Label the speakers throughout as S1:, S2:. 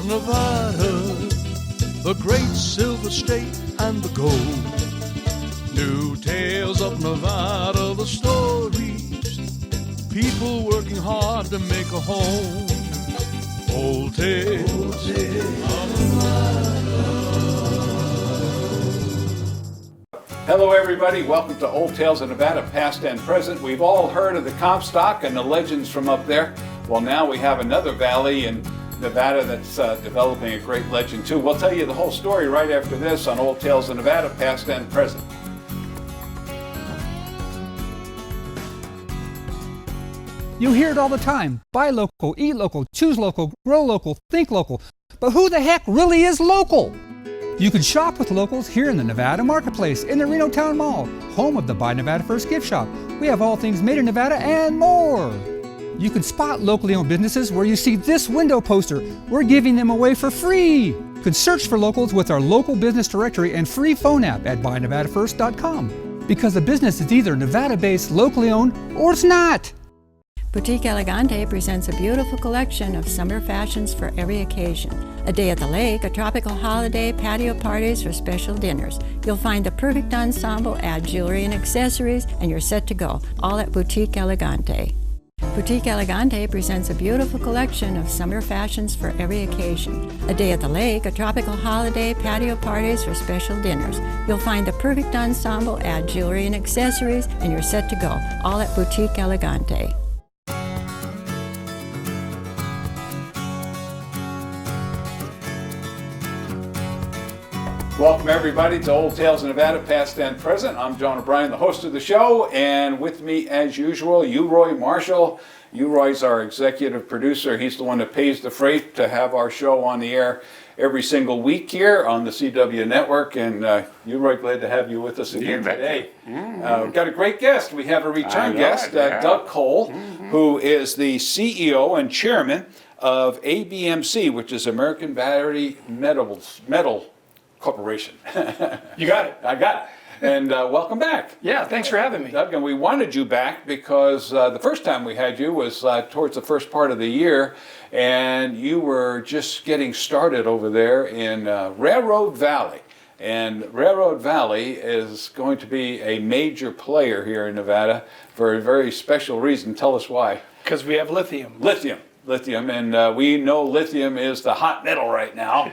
S1: of Nevada, the great silver state and the gold. New tales of Nevada, the stories, people working hard to make a home. Old tales of Nevada.
S2: Hello everybody, welcome to Old Tales of Nevada, past and present. We've all heard of the Comstock and the legends from up there. Well, now we have another valley in Nevada that's developing a great legend too. We'll tell you the whole story right after this on Old Tales of Nevada, past and present.
S3: You hear it all the time. Buy local, eat local, choose local, grow local, think local. But who the heck really is local? You can shop with locals here in the Nevada Marketplace, in the Reno Town Mall, home of the Buy Nevada First gift shop. We have all things made in Nevada and more. You can spot locally owned businesses where you see this window poster. We're giving them away for free. You can search for locals with our local business directory and free phone app at buynevadafirst.com. Because the business is either Nevada-based, locally owned, or it's not.
S4: Boutique Elegante presents a beautiful collection of summer fashions for every occasion. A day at the lake, a tropical holiday, patio parties, or special dinners. You'll find the perfect ensemble, add jewelry and accessories, and you're set to go, all at Boutique Elegante. Boutique Elegante presents a beautiful collection of summer fashions for every occasion. A day at the lake, a tropical holiday, patio parties, or special dinners. You'll find the perfect ensemble, add jewelry and accessories, and you're set to go, all at Boutique Elegante.
S2: Welcome everybody to Old Tales of Nevada, past and present. I'm John O'Brien, the host of the show, and with me as usual, Roy Marshall. Roy's our executive producer. He's the one that pays the freight to have our show on the air every single week here on the CW network. And Roy, glad to have you with us again today. We've got a great guest. We have a return guest, Doug Cole, who is the CEO and chairman of ABMC, which is American Battery Metal Corporation.
S5: You got it.
S2: I got it. And welcome back.
S5: Yeah, thanks for having me.
S2: Doug, and we wanted you back because the first time we had you was towards the first part of the year, and you were just getting started over there in Railroad Valley. And Railroad Valley is going to be a major player here in Nevada for a very special reason. Tell us why.
S5: Because we have lithium.
S2: Lithium, and we know lithium is the hot metal right now.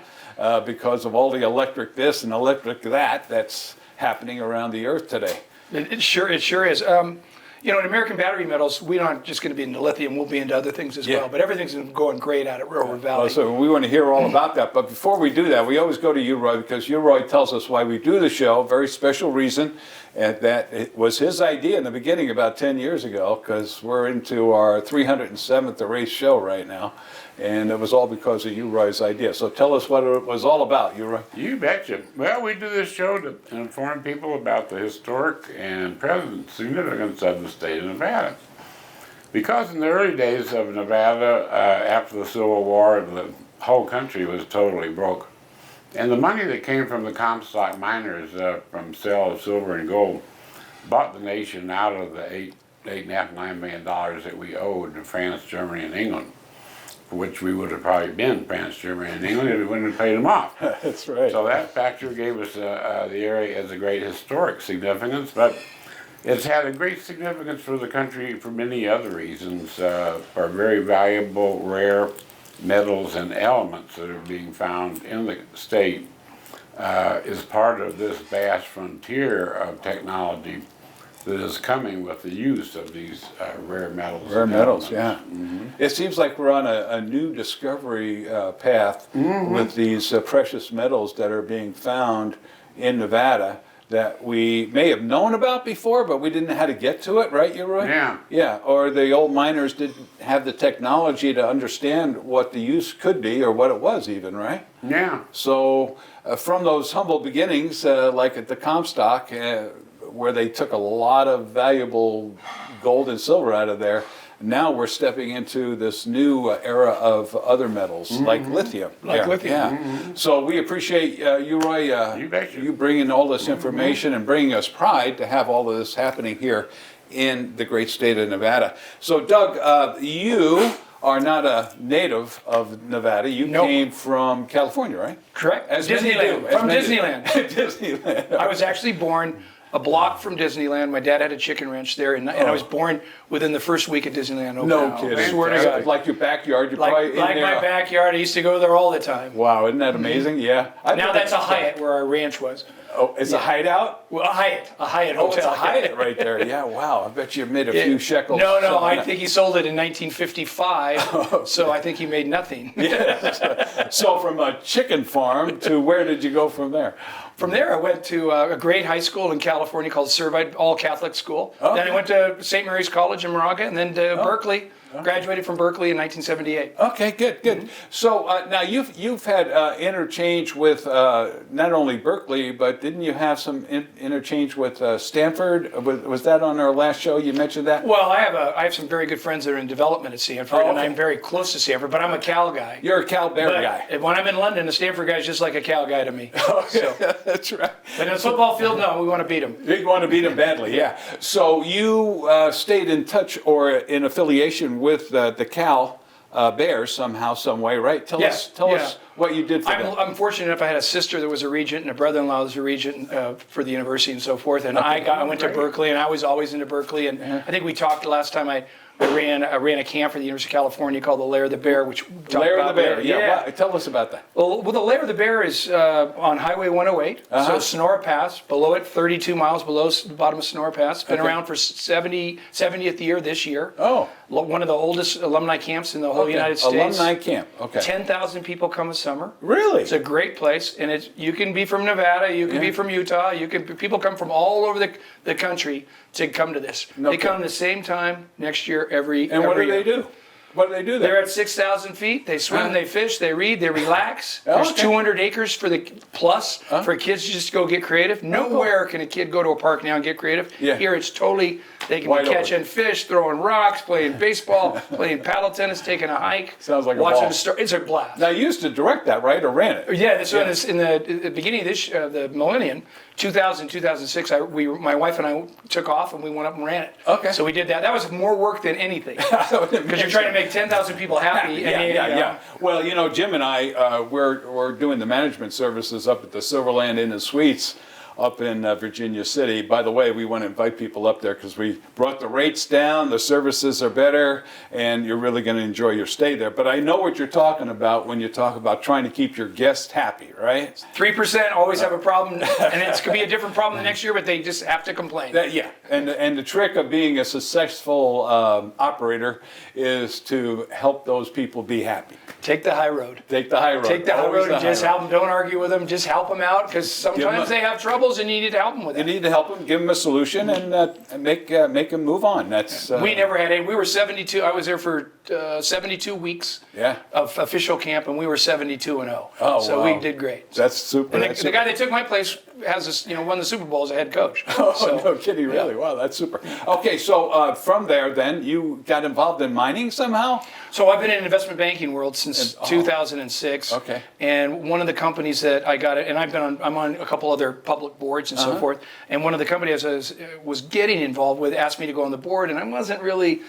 S2: Because of all the electric this and electric that's happening around the earth today.
S5: It sure is. In American Battery Metals, we're not just going to be into lithium, we'll be into other things as well. But everything's going great out at Railroad Valley.
S2: So we want to hear all about that. But before we do that, we always go to Roy, because Roy tells us why we do the show. Very special reason. And that it was his idea in the beginning about 10 years ago, because we're into our 307th race show right now. And it was all because of Roy's idea. So tell us what it was all about, Roy.
S6: You betcha. Well, we do this show to inform people about the historic and present significance of the state of Nevada. Because in the early days of Nevada, after the Civil War, the whole country was totally broke. And the money that came from the Comstock miners from sale of silver and gold bought the nation out of the $8.5–9 million that we owed to France, Germany, and England, for which we would have probably been France, Germany, and England if we wouldn't have paid them off.
S2: That's right.
S6: So that factor gave us the area as a great historic significance, but it's had a great significance for the country for many other reasons, for very valuable, rare metals and elements that are being found in the state is part of this vast frontier of technology that is coming with the use of these rare metals.
S2: Rare metals, yeah. Mm-hmm. It seems like we're on a new discovery path with these precious metals that are being found in Nevada that we may have known about before, but we didn't know how to get to it, right, Roy?
S6: Yeah.
S2: Yeah, or the old miners didn't have the technology to understand what the use could be or what it was even, right?
S6: Yeah.
S2: So from those humble beginnings, like at the Comstock, where they took a lot of valuable gold and silver out of there, now we're stepping into this new era of other metals, like lithium.
S5: Lithium.
S2: Yeah. So we appreciate you, Roy, you bringing all this information and bringing us pride to have all of this happening here in the great state of Nevada. So Doug, you are not a native of Nevada. You
S5: Nope.
S2: came from California, right?
S5: Correct.
S2: As many
S5: Disneyland.
S2: do, as
S5: From
S2: many do.
S5: Disneyland.
S2: Disneyland.
S5: I was actually born a block from Disneyland. My dad had a chicken ranch there, and I was born within the first week of Disneyland opened.
S2: No
S5: I
S2: kidding.
S5: swear to God.
S2: Like your backyard, you're probably
S5: Like
S2: in there.
S5: my backyard. I used to go there all the time.
S2: Wow, isn't that amazing? Yeah. I've
S5: Now
S2: been
S5: that's a
S2: there.
S5: Hyatt where our ranch was.
S2: Oh, it's a hideout?
S5: Well, a Hyatt
S2: Oh,
S5: hotel.
S2: it's a Hyatt right there. Yeah, wow. I bet you made a few shekels.
S5: No,
S2: something
S5: I
S2: like
S5: think he sold it in 1955, so I think he made nothing.
S2: that. So from a chicken farm to where did you go from there?
S5: From there, I went to a great high school in California called Servite, all Catholic school.
S2: Okay.
S5: Then I went to St. Mary's College in Moraga, and then to Berkeley. Graduated from Berkeley in 1978.
S2: Okay, good.
S5: Mm-hmm.
S2: So now you've had interchange with not only Berkeley, but didn't you have some interchange with Stanford? Was that on our last show? You mentioned that.
S5: Well, I have some very good friends that are in development at Stanford,
S2: Oh,
S5: and
S2: okay.
S5: I'm very close to Stanford, but I'm a Cal guy.
S2: You're a Cal Bear
S5: But
S2: guy.
S5: when I'm in London, the Stanford guy is just like a Cal guy to me. So,
S2: That's right.
S5: but in the football field, no, we want to beat them.
S2: You want to beat them badly, yeah. So you stayed in touch or in affiliation with the Cal Bears somehow, some way, right? Tell us what you did for them.
S5: I'm fortunate enough. I had a sister that was a regent and a brother-in-law that was a regent for the university and so forth. And I went to Berkeley, and I was always into Berkeley. And I think we talked last time I ran a camp for the University of California called the Lair of the Bear, which we talked
S2: Lair of
S5: about
S2: the Bear,
S5: later.
S2: yeah. Tell us about that.
S5: Well, the Lair of the Bear is on Highway 108, so Sonora Pass. Below it, 32 miles below the bottom of Sonora Pass. Been around for 70th year this year.
S2: Oh.
S5: One of the oldest alumni camps in the whole United States.
S2: Alumni camp, okay.
S5: 10,000 people come a summer.
S2: Really?
S5: It's a great place, and you can be from Nevada, you can be from Utah, people come from all over the country to come to this. They come the same time next year every
S2: And what do
S5: year.
S2: they do? What do they do there?
S5: They're at 6,000 feet. They swim, they fish, they read, they relax.
S2: Oh,
S5: There's
S2: okay.
S5: 200 acres for for kids to just go get creative. Nowhere can a kid go to a park now and get creative.
S2: Yeah.
S5: Here it's totally, they can
S2: Wide
S5: be catching
S2: open.
S5: fish, throwing rocks, playing baseball, playing paddle tennis, taking a hike.
S2: Sounds like a
S5: watching
S2: ball.
S5: the star. It's a blast.
S2: Now, you used to direct that, right? Or ran it?
S5: Yeah, this was in the beginning of the millennium, 2000, 2006, my wife and I took off and we went up and ran it.
S2: Okay.
S5: So we did that. That was more work than anything. Because you're trying to make 10,000 people happy.
S2: Yeah. Well, Jim and I, we're doing the management services up at the Silverland Inn and Suites up in Virginia City. By the way, we want to invite people up there because we brought the rates down, the services are better, and you're really going to enjoy your stay there. But I know what you're talking about when you talk about trying to keep your guests happy, right?
S5: 3% always have a problem, and it could be a different problem the next year, but they just have to complain.
S2: And the trick of being a successful operator is to help those people be happy.
S5: Take the high road.
S2: Take the high road.
S5: Take the high
S2: Always
S5: road and just
S2: high road.
S5: help them. Don't argue with them. Just help them out because sometimes they have troubles and you need to help them with
S2: You
S5: it.
S2: need to help them, give them a solution, and make them move on. That's
S5: We never had any. We were 72. I was there for 72 weeks of official camp, and we were 72-0.
S2: Oh,
S5: so
S2: wow.
S5: we did great.
S2: That's super.
S5: And
S2: That's
S5: the guy that took my place won the Super Bowl as a head coach.
S2: Oh, no kidding, really? Wow, that's super. Okay, so from there, then you got involved in mining somehow.
S5: So I've been in investment banking world since 2006.
S2: Okay.
S5: And one of the companies that I got, and I'm on a couple other public boards and so forth. And one of the companies I was getting involved with asked me to go on the board, and I wasn't really.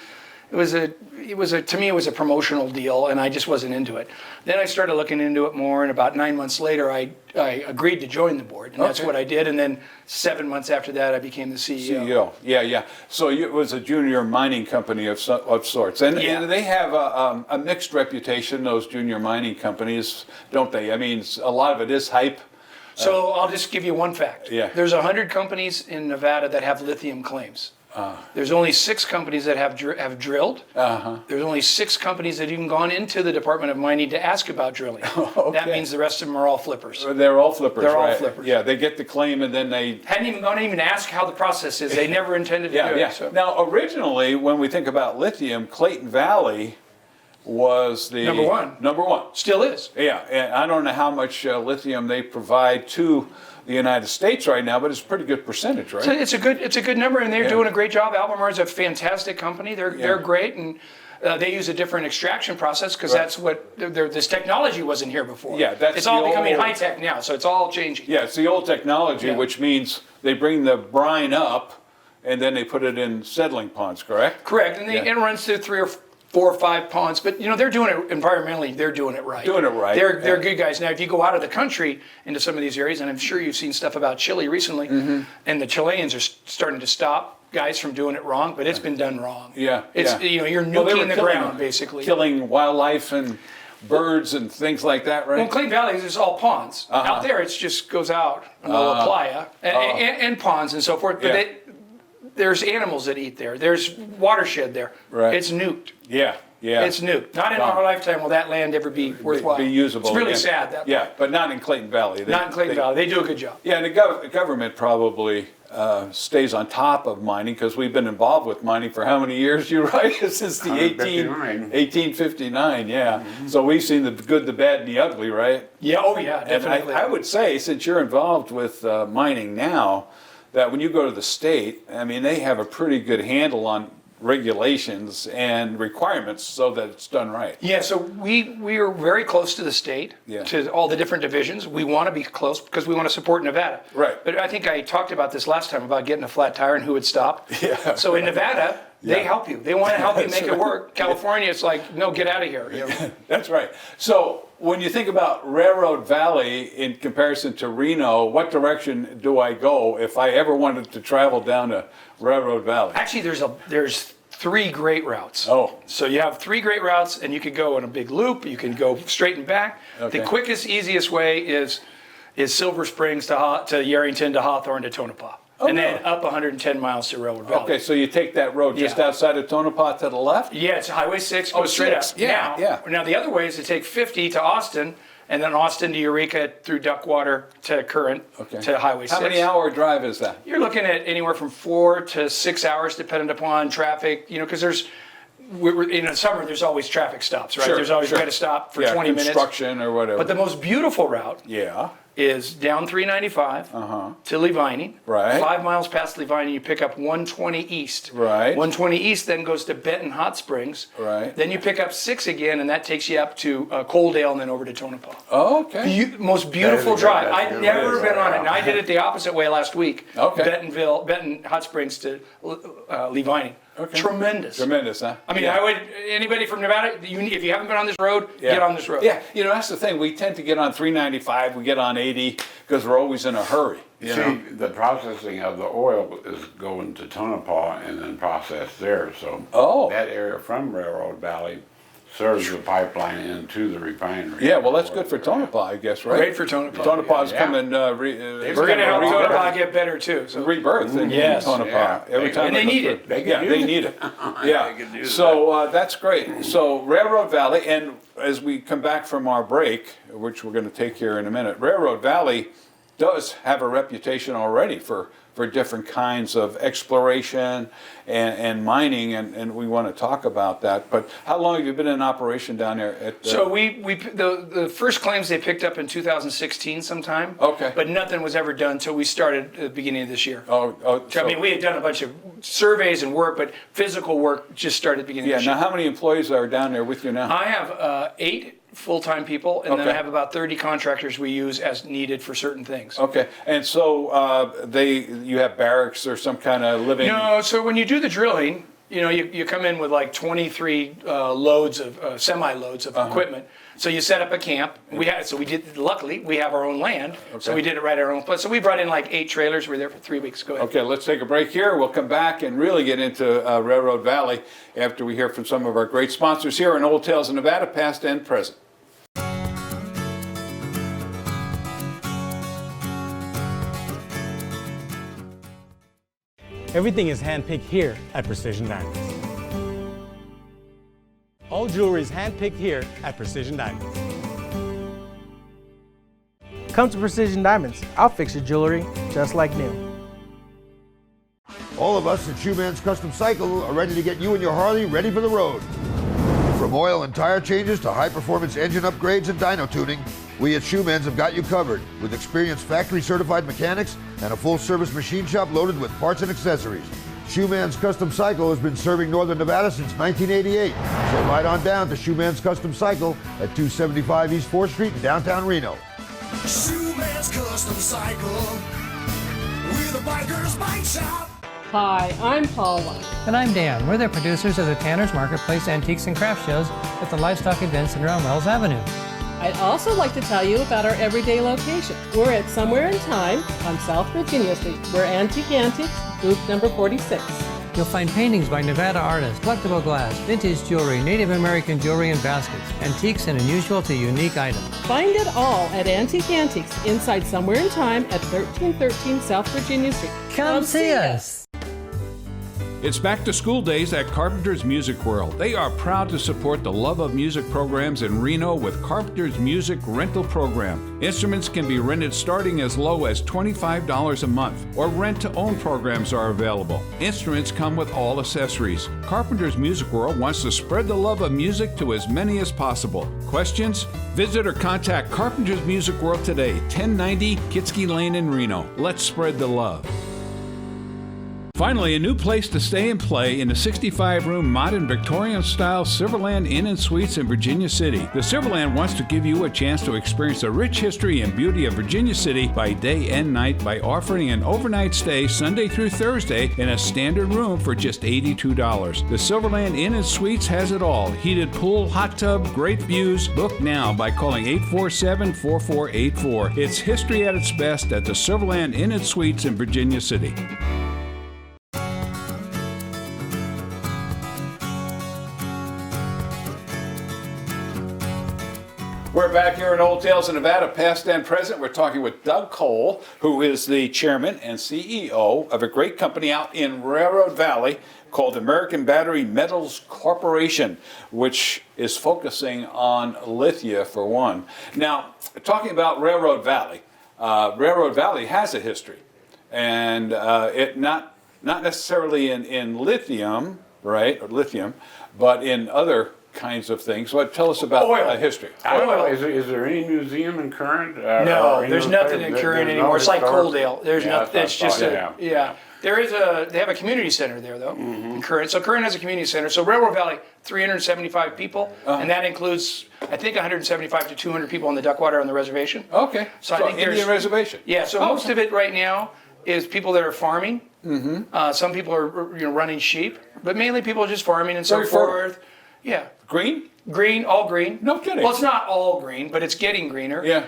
S5: To me it was a promotional deal, and I just wasn't into it. Then I started looking into it more, and about 9 months later, I agreed to join the board, and that's what I did. And then 7 months after that, I became the CEO.
S2: Yeah. So it was a junior mining company of sorts, and they have a mixed reputation. Those junior mining companies, don't they? I mean, a lot of it is hype.
S5: So I'll just give you one fact.
S2: Yeah.
S5: There's 100 companies in Nevada that have lithium claims. There's only 6 companies that have drilled. There's only 6 companies that have even gone into the Department of Mining to ask about drilling.
S2: Okay.
S5: That means the rest of them are all flippers.
S2: They're all flippers.
S5: They're all
S2: right?
S5: flippers.
S2: Yeah, they get the claim and then they
S5: Hadn't even gone to even ask how the process is. They never intended to do it. So.
S2: Now, originally, when we think about lithium, Clayton Valley was the Number one.
S5: Still is.
S2: Yeah, and I don't know how much lithium they provide to the United States right now, but it's a pretty good percentage, right?
S5: So it's a good number, and they're doing a great job. Albemarle is a fantastic company. They're great, and they use a different extraction process because that's what this technology wasn't here before.
S2: Yeah, that's
S5: it's all
S2: the
S5: becoming
S2: old-
S5: high tech now, so it's all changing.
S2: Yeah, it's the old technology, which means they bring the brine up and then they put it in settling ponds, correct?
S5: Correct, and it runs through 4 or 5 ponds, but they're doing it environmentally. They're doing it right.
S2: Doing it right.
S5: They're good guys. Now, if you go out of the country into some of these areas, and I'm sure you've seen stuff about Chile recently, and the Chileans are starting to stop guys from doing it wrong, but it's been done wrong.
S2: Yeah.
S5: It's you're nuking the ground basically.
S2: Killing wildlife and birds and things like that, right?
S5: Well, Clayton Valley is all ponds. Out there, it just goes out in the La Playa and ponds and so forth. But there's animals that eat there. There's watershed there.
S2: Right.
S5: It's nuked.
S2: Yeah.
S5: It's nuked. Not in our lifetime will that land ever be worthwhile.
S2: Be usable.
S5: It's really
S2: again.
S5: sad.
S2: But not in Clayton Valley.
S5: Not in Clayton Valley. They do a good job.
S2: Yeah, and the government probably stays on top of mining because we've been involved with mining for how many years, you right? Since the 1859, yeah. So we've seen the good, the bad, and the ugly, right?
S5: Yeah, definitely.
S2: And I would say, since you're involved with mining now, that when you go to the state, I mean, they have a pretty good handle on regulations and requirements so that it's done right.
S5: Yeah, so we are very close to the state, to all the different divisions. We want to be close because we want to support Nevada.
S2: Right.
S5: But I think I talked about this last time about getting a flat tire and who would stop.
S2: Yeah.
S5: So in Nevada, they help you. They want to help you make it work. California, it's like, no, get out of here.
S2: That's right. So when you think about Railroad Valley in comparison to Reno, what direction do I go if I ever wanted to travel down to Railroad Valley?
S5: Actually, there's 3 great routes.
S2: Oh.
S5: So you have 3 great routes, and you could go in a big loop. You can go straight and back.
S2: Okay.
S5: The quickest, easiest way is Silver Springs to Yarrington to Hawthorne to Tonopah. And then up 110 miles to Railroad Valley.
S2: Okay, so you take that road just outside of Tonopah to the left?
S5: Yeah, it's Highway 6, goes straight up. Now the other way is to take 50 to Austin, and then Austin to Eureka through Duckwater to Current to Highway 6.
S2: How many hour drive is that?
S5: You're looking at anywhere from 4 to 6 hours, depending upon traffic. Because in the summer there's always traffic stops, right? There's always got to stop for 20 minutes.
S2: Construction or whatever.
S5: But the most beautiful route is down 395 to Levining.
S2: Right.
S5: 5 miles past Levining, you pick up 120 East.
S2: Right.
S5: 120 East then goes to Benton Hot Springs.
S2: Right.
S5: Then you pick up 6 again, and that takes you up to Coaldale and then over to Tonopah.
S2: Oh, okay.
S5: Most beautiful drive.
S6: That's
S5: I'd never been on it, and I
S2: Uh-huh.
S5: did it the opposite way last week.
S2: Okay.
S5: Benton Hot Springs to Levining.
S2: Okay.
S5: Tremendous.
S2: Tremendous, huh?
S5: I mean, anybody from Nevada, if you haven't been on this road, get on this road.
S2: Yeah, that's the thing. We tend to get on 395, we get on 80, because we're always in a hurry. You know?
S6: The processing of the oil is going to Tonopah and then processed there. So that area from Railroad Valley serves the pipeline into the refinery.
S2: Yeah, well, that's good for Tonopah, I guess, right?
S5: Great for Tonopah.
S2: Tonopah's coming.
S5: We're going to help Tonopah get better too. So.
S2: Rebirth in Tonopah every time.
S5: And they need it.
S2: They need it. Yeah. So that's great. So Railroad Valley, and as we come back from our break, which we're going to take here in a minute, Railroad Valley does have a reputation already for different kinds of exploration and mining, and we want to talk about that. But how long have you been in operation down there?
S5: So the first claims they picked up in 2016 sometime.
S2: Okay.
S5: But nothing was ever done until we started at the beginning of this year.
S2: So,
S5: I mean, we had done a bunch of surveys and work, but physical work just started at the beginning of this year.
S2: Now how many employees are down there with you now?
S5: I have 8 full-time people, and then I have about 30 contractors we use as needed for certain things.
S2: Okay, and so you have barracks or some kind of living?
S5: No, so when you do the drilling, you come in with like 23 loads of semi-loads of equipment. So you set up a camp. Luckily, we have our own land, so we did it right at our own place. So we brought in like 8 trailers. We were there for 3 weeks. Go ahead.
S2: Okay, let's take a break here. We'll come back and really get into Railroad Valley after we hear from some of our great sponsors here in Old Tales of Nevada, past and present.
S7: Everything is handpicked here at Precision Diamonds. All jewelry is handpicked here at Precision Diamonds.
S8: Come to Precision Diamonds. I'll fix your jewelry just like new.
S9: All of us at Shoeman's Custom Cycle are ready to get you and your Harley ready for the road. From oil and tire changes to high-performance engine upgrades and dyno tuning, we at Shoeman's have got you covered with experienced factory-certified mechanics and a full-service machine shop loaded with parts and accessories. Shoeman's Custom Cycle has been serving Northern Nevada since 1988. So ride on down to Shoeman's Custom Cycle at 275 East 4th Street in downtown Reno.
S10: Shoeman's Custom Cycle, we're the biker's bike shop. Hi, I'm Paula.
S11: And I'm Dan. We're the producers of the Tanner's Marketplace Antiques and Craft Shows at the Livestock Event Center on Wells Avenue.
S10: I'd also like to tell you about our everyday location. We're at Somewhere in Time on South Virginia Street. We're Antique Antiques, booth number 46.
S11: You'll find paintings by Nevada artists, collectible glass, vintage jewelry, Native American jewelry and baskets, antiques and unusual to unique items.
S10: Find it all at Antique Antiques inside Somewhere in Time at 1313 South Virginia Street.
S11: Come see us!
S2: It's back to school days at Carpenter's Music World. They are proud to support the Love of Music programs in Reno with Carpenter's Music Rental Program. Instruments can be rented starting as low as $25 a month, or rent-to-own programs are available. Instruments come with all accessories. Carpenter's Music World wants to spread the love of music to as many as possible. Questions? Visit or contact Carpenter's Music World today, 1090 Kitski Lane in Reno. Let's spread the love. Finally, a new place to stay and play in the 65-room modern Victorian-style Silverland Inn & Suites in Virginia City. The Silverland wants to give you a chance to experience the rich history and beauty of Virginia City by day and night by offering an overnight stay Sunday through Thursday in a standard room for just $82. The Silverland Inn & Suites has it all. Heated pool, hot tub, great views. Book now by calling 847-4484. It's history at its best at the Silverland Inn & Suites in Virginia City. We're back here in Old Tales of Nevada, past and present. We're talking with Doug Cole, who is the chairman and CEO of a great company out in Railroad Valley called American Battery Metals Corporation, which is focusing on lithium for one. Now, talking about Railroad Valley has a history, and it not necessarily in lithium, right, or lithium, but in other kinds of things. So tell us about history.
S6: I don't know. Is there any museum in Current?
S5: No, there's nothing in Current anymore. It's like Coaldale. There's nothing. It's just There is they have a community center there though in Current. So Current has a community center. So Railroad Valley, 375 people, and that includes I think 175 to 200 people on the Duckwater on the reservation.
S2: Okay.
S5: So I think
S2: Indian reservation.
S5: Yeah. So most of it right now is people that are farming. Mm-hmm. Some people are running sheep, but mainly people are just farming and so forth. Yeah.
S2: Green?
S5: Green, all green.
S2: No kidding.
S5: Well, it's not all green, but it's getting greener.
S2: Yeah.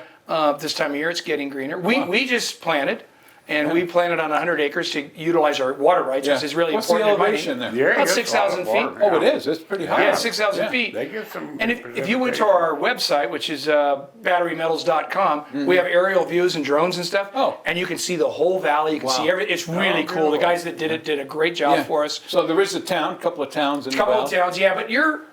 S5: This time of year, it's getting greener. We just planted, and we planted on 100 acres to utilize our water rights, which is really important.
S2: What's the elevation there?
S5: Yeah, about 6,000 feet.
S2: Oh, it is. It's pretty high.
S5: Yeah, 6,000 feet.
S6: They get some.
S5: And if you went to our website, which is batterymetals.com, we have aerial views and drones and stuff.
S2: Oh.
S5: And you can see the whole valley. You can see everything. It's really cool. The guys that did it did a great job for us.
S2: So there is a couple of towns in the valley.
S5: Couple of towns, yeah. But you're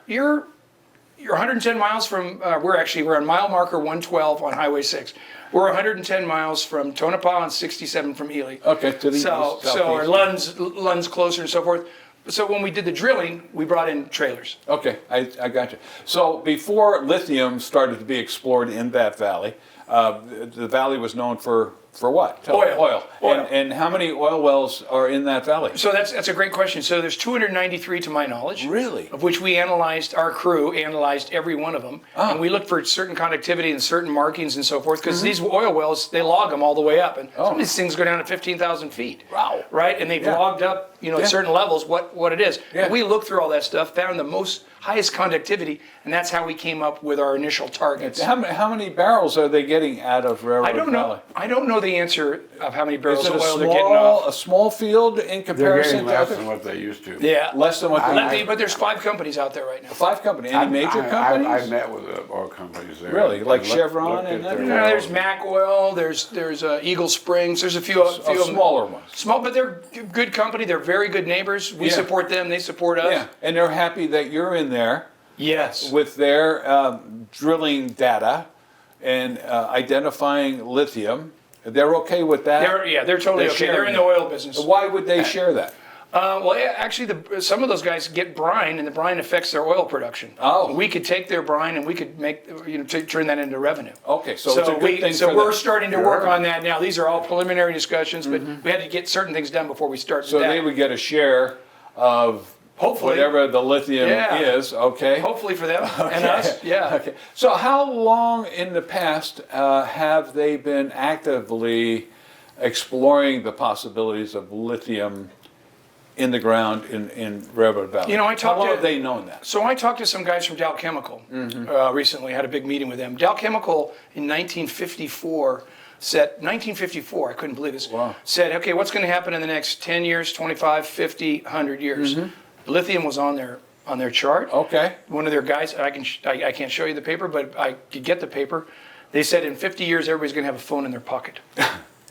S5: 110 miles from, we're on mile marker 112 on Highway 6. We're 110 miles from Tonopah and 67 from Ely.
S2: Okay, to the east,
S5: or Lund's closer and so forth. So when we did the drilling, we brought in trailers. Okay,
S2: I got you. So before lithium started to be explored in that valley, the valley was known for what?
S5: Oil.
S2: And how many oil wells are in that valley?
S5: So that's a great question. So there's 293 to my knowledge.
S2: Really?
S5: Of which our crew analyzed every one of them. Oh. And we looked for certain conductivity and certain markings and so forth, because these oil wells, they log them all the way up. And some of these things go down to 15,000 feet.
S2: Wow.
S5: Right? And they've logged up, at certain levels what it is. Yeah. And we looked through all that stuff, found the highest conductivity, and that's how we came up with our initial targets.
S2: How many barrels are they getting out of Railroad Valley?
S5: I don't know the answer of how many barrels of oil they're getting off.
S2: A small field in comparison
S6: to less than what they used to.
S5: Yeah.
S2: Less than what they used to.
S5: But there's 5 companies out there right now.
S2: 5 companies. Any major companies?
S6: I've met with oil companies there.
S2: Really? Like Chevron and that?
S5: There's Mac Oil, there's Eagle Springs, there's a few
S2: smaller ones.
S5: Small, but they're good company. They're very good neighbors. We support them, they support us.
S2: Yeah, and they're happy that you're in there.
S5: Yes.
S2: With their drilling data and identifying lithium. They're okay with that?
S5: They're totally okay. They're in the oil business.
S2: Why would they share that?
S5: Actually, some of those guys get brine, and the brine affects their oil production.
S2: Oh.
S5: We could take their brine, and we could turn that into revenue.
S2: Okay, so it's a good thing.
S5: So we're starting to work on that now. These are all preliminary discussions, but we had to get certain things done before we start.
S2: So they would get a share of
S5: hopefully
S2: whatever the lithium is. Okay.
S5: Hopefully for them and us. Yeah.
S2: Okay. So how long in the past have they been actively exploring the possibilities of lithium in the ground in Railroad Valley.
S5: You know,
S2: How long have they known that?
S5: So I talked to some guys from Dow Chemical recently. I had a big meeting with them. Dow Chemical in 1954 said, 1954, I couldn't believe this, said, okay, what's going to happen in the next 10 years, 25, 50, 100 years? Lithium was on their chart.
S2: Okay.
S5: One of their guys, I can't show you the paper, but I could get the paper. They said in 50 years, everybody's going to have a phone in their pocket.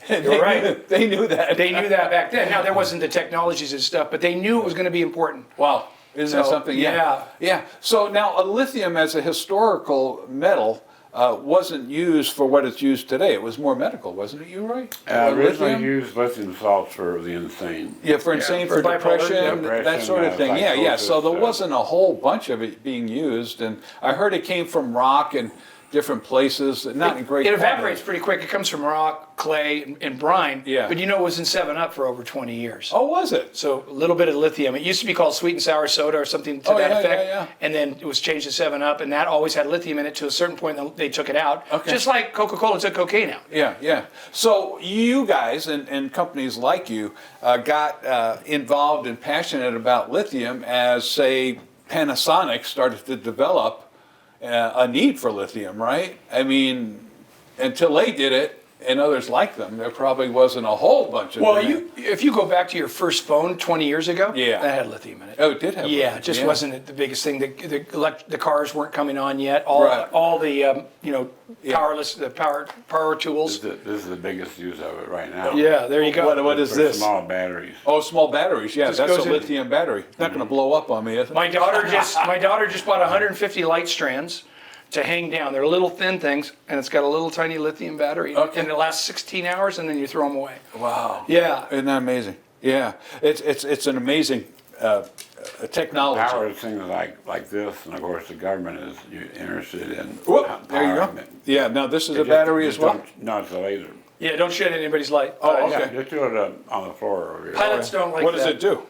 S5: You're right.
S2: They knew that.
S5: They knew that back then. Now, there wasn't the technologies and stuff, but they knew it was going to be important.
S2: Wow. Isn't that something?
S5: Yeah.
S2: Yeah. So now lithium as a historical metal wasn't used for what it's used today. It was more medical, wasn't it, you, Roy?
S6: Originally used lithium salts for the insane.
S2: Yeah, for insane, for depression, that sort of thing. Yeah. So there wasn't a whole bunch of it being used. And I heard it came from rock and different places, not in great
S5: It
S2: quantity.
S5: evaporates pretty quick. It comes from rock, clay, and brine.
S2: Yeah.
S5: But you know it was in 7-Up for over 20 years.
S2: Oh, was it?
S5: So a little bit of lithium. It used to be called sweet and sour soda or something to that effect.
S2: Yeah.
S5: And then it was changed to 7-Up, and that always had lithium in it to a certain point, and they took it out.
S2: Okay.
S5: Just like Coca-Cola took cocaine out.
S2: Yeah. So you guys and companies like you got involved and passionate about lithium as, say, Panasonic started to develop a need for lithium, right? I mean, until they did it and others like them, there probably wasn't a whole bunch of them.
S5: If you go back to your first phone 20 years ago, that had lithium in it.
S2: Oh, it did have lithium.
S5: Yeah, it just wasn't the biggest thing. The cars weren't coming on yet. All the power tools.
S6: This is the biggest use of it right now.
S5: Yeah, there you go.
S2: What is this?
S6: Small batteries.
S2: Oh, small batteries. Yeah, that's a lithium battery. Not going to blow up on me, is it?
S5: My daughter just bought 150 light strands to hang down. They're little thin things, and it's got a little tiny lithium battery, and it lasts 16 hours, and then you throw them away.
S2: Wow.
S5: Yeah.
S2: Isn't that amazing? Yeah. It's an amazing technology.
S6: Power things like this, and of course the government is interested in
S2: there you go. Yeah. Now this is a battery as well.
S6: No, it's a laser.
S5: Yeah, don't shed anybody's light.
S2: Oh, okay.
S6: Yeah, just do it on the floor over here.
S5: Pilots don't like that.
S2: What does it do?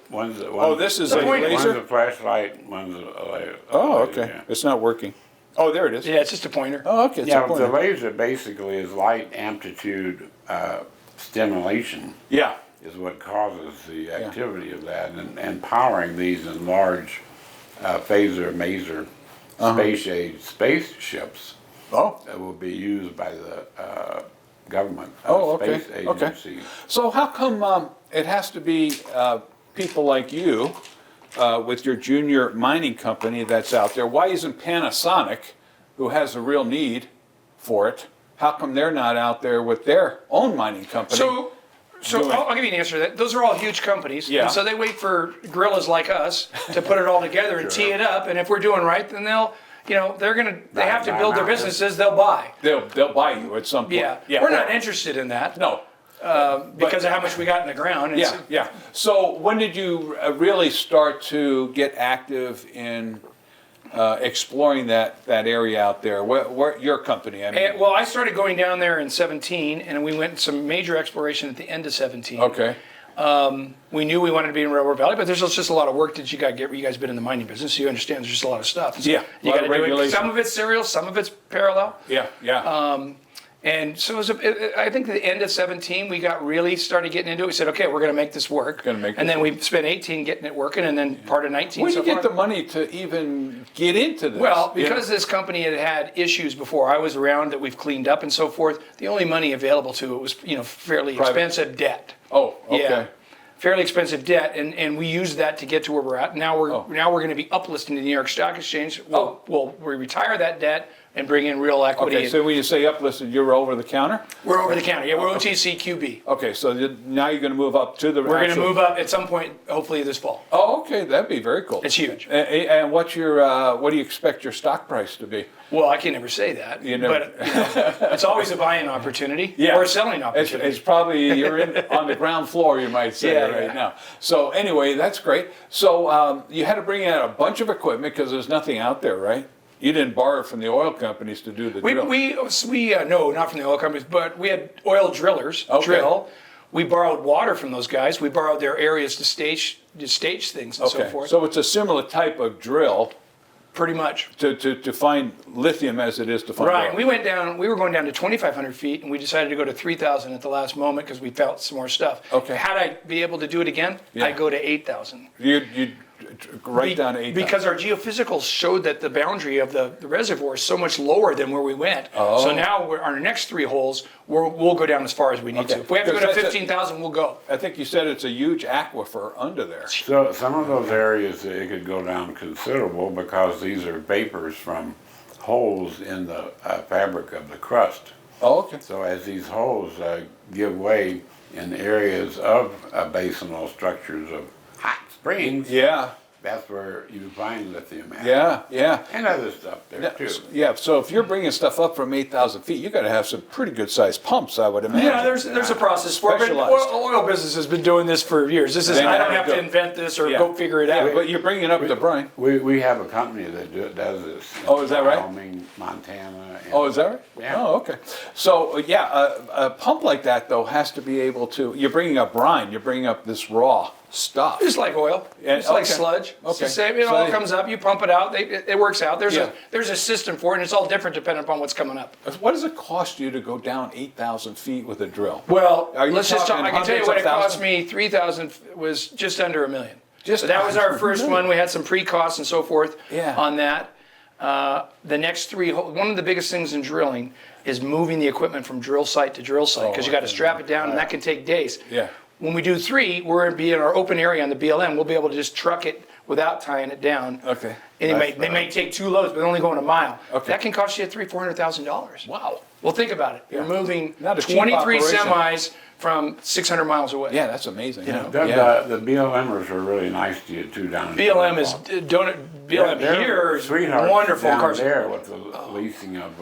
S2: This is a laser?
S6: One's a flashlight, one's a laser.
S2: Oh, okay. Yeah. It's not working. Oh, there it is.
S5: Yeah, it's just a pointer.
S2: Oh, okay. It's a pointer.
S6: The laser basically is light amplitude stimulation.
S2: Yeah.
S6: Is what causes the activity of that, and powering these in large phaser, maser, space-age spaceships. That will be used by the government space agencies.
S2: Okay. So how come it has to be people like you with your junior mining company that's out there? Why isn't Panasonic, who has a real need for it, how come they're not out there with their own mining company?
S5: So I'll give you an answer to that. Those are all huge companies.
S2: Yeah.
S5: And so they wait for gorillas like us to put it all together and tee it up. And if we're doing right, then they have to build their businesses. They'll buy.
S2: They'll buy you at some point.
S5: Yeah. We're not interested in that.
S2: No.
S5: Because of how much we got in the ground.
S2: Yeah. So when did you really start to get active in exploring that area out there? Where your company? I mean.
S5: Well, I started going down there in 17, and we went some major exploration at the end of 17.
S2: Okay.
S5: We knew we wanted to be in Railroad Valley, but there's just a lot of work that you got to get. You guys been in the mining business, so you understand there's just a lot of stuff.
S2: Yeah.
S5: You got to do it. Some of it's serial, some of it's parallel.
S2: Yeah.
S5: And so I think at the end of 17, we really started getting into it. We said, okay, we're going to make this work. And then we spent 18 getting it working, and then part of 19.
S2: Where did you get the money to even get into this?
S5: Well, because this company had issues before I was around that we've cleaned up and so forth, the only money available to it was fairly expensive debt.
S2: Oh, okay.
S5: Yeah. Fairly expensive debt, and we used that to get to where we're at. Now we're going to be uplisting to the New York Stock Exchange. We'll retire that debt and bring in real equity.
S2: Okay, so when you say uplisted, you're over the counter?
S5: We're over the counter. Yeah, we're OTC QB.
S2: Okay, so now you're going to move up to the.
S5: We're going to move up at some point, hopefully this fall.
S2: Oh, okay, that'd be very cool.
S5: It's huge.
S2: And what's your what do you expect your stock price to be?
S5: Well, I can never say that. But it's always a buying opportunity or a selling opportunity.
S2: It's probably you're on the ground floor, you might say, now. So anyway, that's great. So you had to bring in a bunch of equipment because there's nothing out there, right? You didn't borrow from the oil companies to do the drill.
S5: No, not from the oil companies, but we had oil drillers drill. We borrowed water from those guys. We borrowed their areas to stage things and so forth.
S2: So it's a similar type of drill
S5: Pretty much.
S2: To find lithium as it is to find
S5: Right.
S2: oil.
S5: We were going down to 2,500 feet, and we decided to go to 3,000 at the last moment because we felt some more stuff.
S2: Okay.
S5: Had I be able to do it again, I'd go to 8,000.
S2: You'd right down to 8,000.
S5: Because our geophysicals showed that the boundary of the reservoir is so much lower than where we went.
S2: Oh.
S5: So now our next 3 holes, we'll go down as far as we need to. If we have to go to 15,000, we'll go.
S2: I think you said it's a huge aquifer under there.
S6: So some of those areas, it could go down considerable because these are vapors from holes in the fabric of the crust.
S2: Oh, okay.
S6: So as these holes give way in areas of basinal structures of hot springs,
S2: Yeah.
S6: that's where you find lithium at.
S2: Yeah.
S6: And other stuff there too.
S2: Yeah, so if you're bringing stuff up from 8,000 feet, you got to have some pretty good sized pumps, I would imagine.
S5: Yeah, there's a process for it. But
S2: Specialized.
S5: oil business has been doing this for years. I don't have to invent this or go figure it out.
S2: Yeah, but you're bringing it up to brine.
S6: We have a company that does this.
S2: Oh, is that right?
S6: Wyoming, Montana. And
S2: Oh, is that right?
S6: Yeah.
S2: Oh, okay. So, a pump like that, though, has to be able to, you're bringing up brine, you're bringing up this raw stuff.
S5: Just like oil. It's like sludge. It's the same. It all comes up. You pump it out. It works out. There's a system for it, and it's all different depending upon what's coming up.
S2: What does it cost you to go down 8,000 feet with a drill?
S5: Well,
S2: Are you
S5: let's just talk.
S2: talking
S5: I can tell you what it
S2: hundreds
S5: cost
S2: of
S5: me. 3,000 was just under $1 million.
S2: Just
S5: so that was our
S2: under
S5: first
S2: $1
S5: one. We had some pre-costs and so forth
S2: Yeah.
S5: on that. The next 3, one of the biggest things in drilling is moving the equipment from drill site to drill site because you got to strap it down, and that can take days.
S2: Yeah.
S5: When we do 3, we're going to be in our open area on the BLM. We'll be able to just truck it without tying it down.
S2: Okay.
S5: And they may take 2 loads, but only going a mile.
S2: Okay.
S5: That can cost you $300,000-$400,000.
S2: Wow.
S5: Well, think about it. You're moving
S2: Not a cheap
S5: 23
S2: operation.
S5: semis from 600 miles away.
S2: Yeah, that's amazing.
S5: You know.
S6: The BLMers are really nice to you too down there.
S5: BLM is BLM here is
S6: sweethearts
S5: wonderful.
S6: down
S5: Carson.
S6: there with the leasing of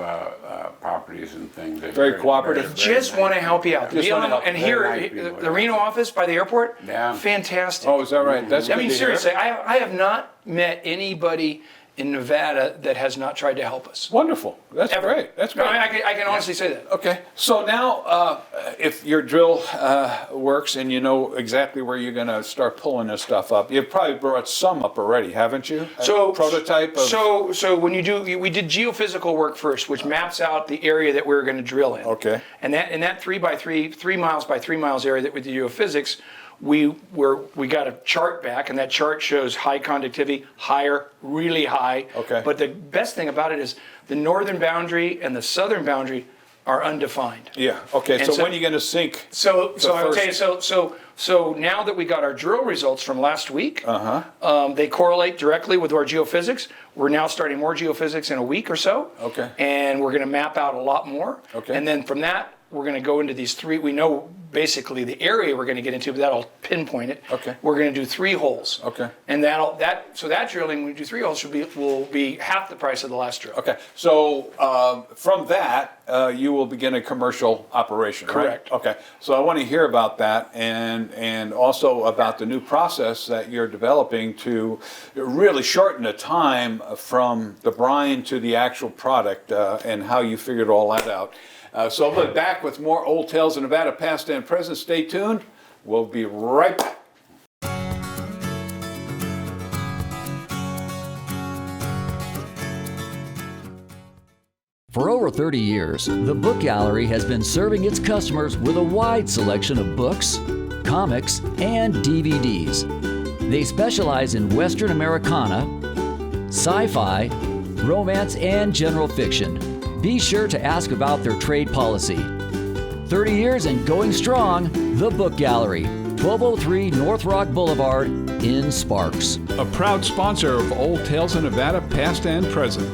S6: properties and things. They're
S2: Very cooperative.
S6: very
S5: Just
S6: nice.
S5: want to help you out. The
S2: Just wanna
S5: BLM,
S2: help.
S5: and
S6: Very
S5: here,
S6: nice people,
S5: the Reno office by the airport,
S6: Yeah.
S5: fantastic.
S2: Oh, is that right? That's
S5: I
S2: good
S5: mean,
S2: to hear.
S5: seriously, I have not met anybody in Nevada that has not tried to help us.
S2: Wonderful. That's
S5: Ever.
S2: great. That's
S5: No,
S2: great.
S5: I can honestly say that.
S2: Okay, so now if your drill works and you know exactly where you're going to start pulling this stuff up, you've probably brought some up already, haven't you? A prototype of...
S5: So when you do, we did geophysical work first, which maps out the area that we're going to drill in.
S2: Okay.
S5: And that 3 miles by 3 miles area that with the geophysics, we got a chart back, and that chart shows high conductivity, higher, really high.
S2: Okay.
S5: But the best thing about it is the northern boundary and the southern boundary are undefined.
S2: Yeah, okay,
S5: And
S2: so when are you going to sink?
S5: So I'll tell you,
S2: first-
S5: so now that we got our drill results from last week, they correlate directly with our geophysics. We're now starting more geophysics in a week or so.
S2: Okay.
S5: And we're going to map out a lot more.
S2: Okay.
S5: And then from that, we're going to go into these 3. We know basically the area we're going to get into, but that'll pinpoint it.
S2: Okay.
S5: We're going to do 3 holes.
S2: Okay.
S5: And so that drilling, when we do 3 holes, will be half the price of the last drill.
S2: Okay, so from that, you will begin a commercial operation, right?
S5: Correct.
S2: Okay, so I want to hear about that and also about the new process that you're developing to really shorten the time from the brine to the actual product and how you figured all that out. So we'll be back with more Old Tales of Nevada, past and present. Stay tuned. We'll be right back.
S12: For over 30 years, the Book Gallery has been serving its customers with a wide selection of books, comics, and DVDs. They specialize in Western Americana, sci-fi, romance, and general fiction. Be sure to ask about their trade policy. 30 years and going strong, the Book Gallery, 1203 North Rock Boulevard in Sparks.
S1: A proud sponsor of Old Tales of Nevada, past and present.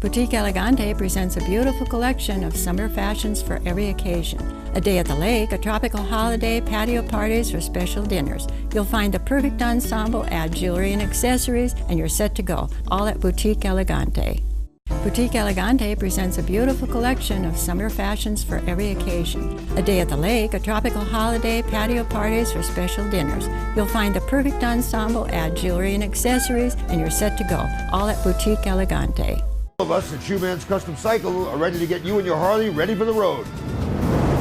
S4: Boutique Elegante presents a beautiful collection of summer fashions for every occasion. A day at the lake, a tropical holiday, patio parties, or special dinners. You'll find the perfect ensemble, add jewelry and accessories, and you're set to go, all at Boutique Elegante. Boutique Elegante presents a beautiful collection of summer fashions for every occasion. A day at the lake, a tropical holiday, patio parties, or special dinners. You'll find the perfect ensemble, add jewelry and accessories, and you're set to go, all at Boutique Elegante.
S9: All of us at Shoeman's Custom Cycle are ready to get you and your Harley ready for the road.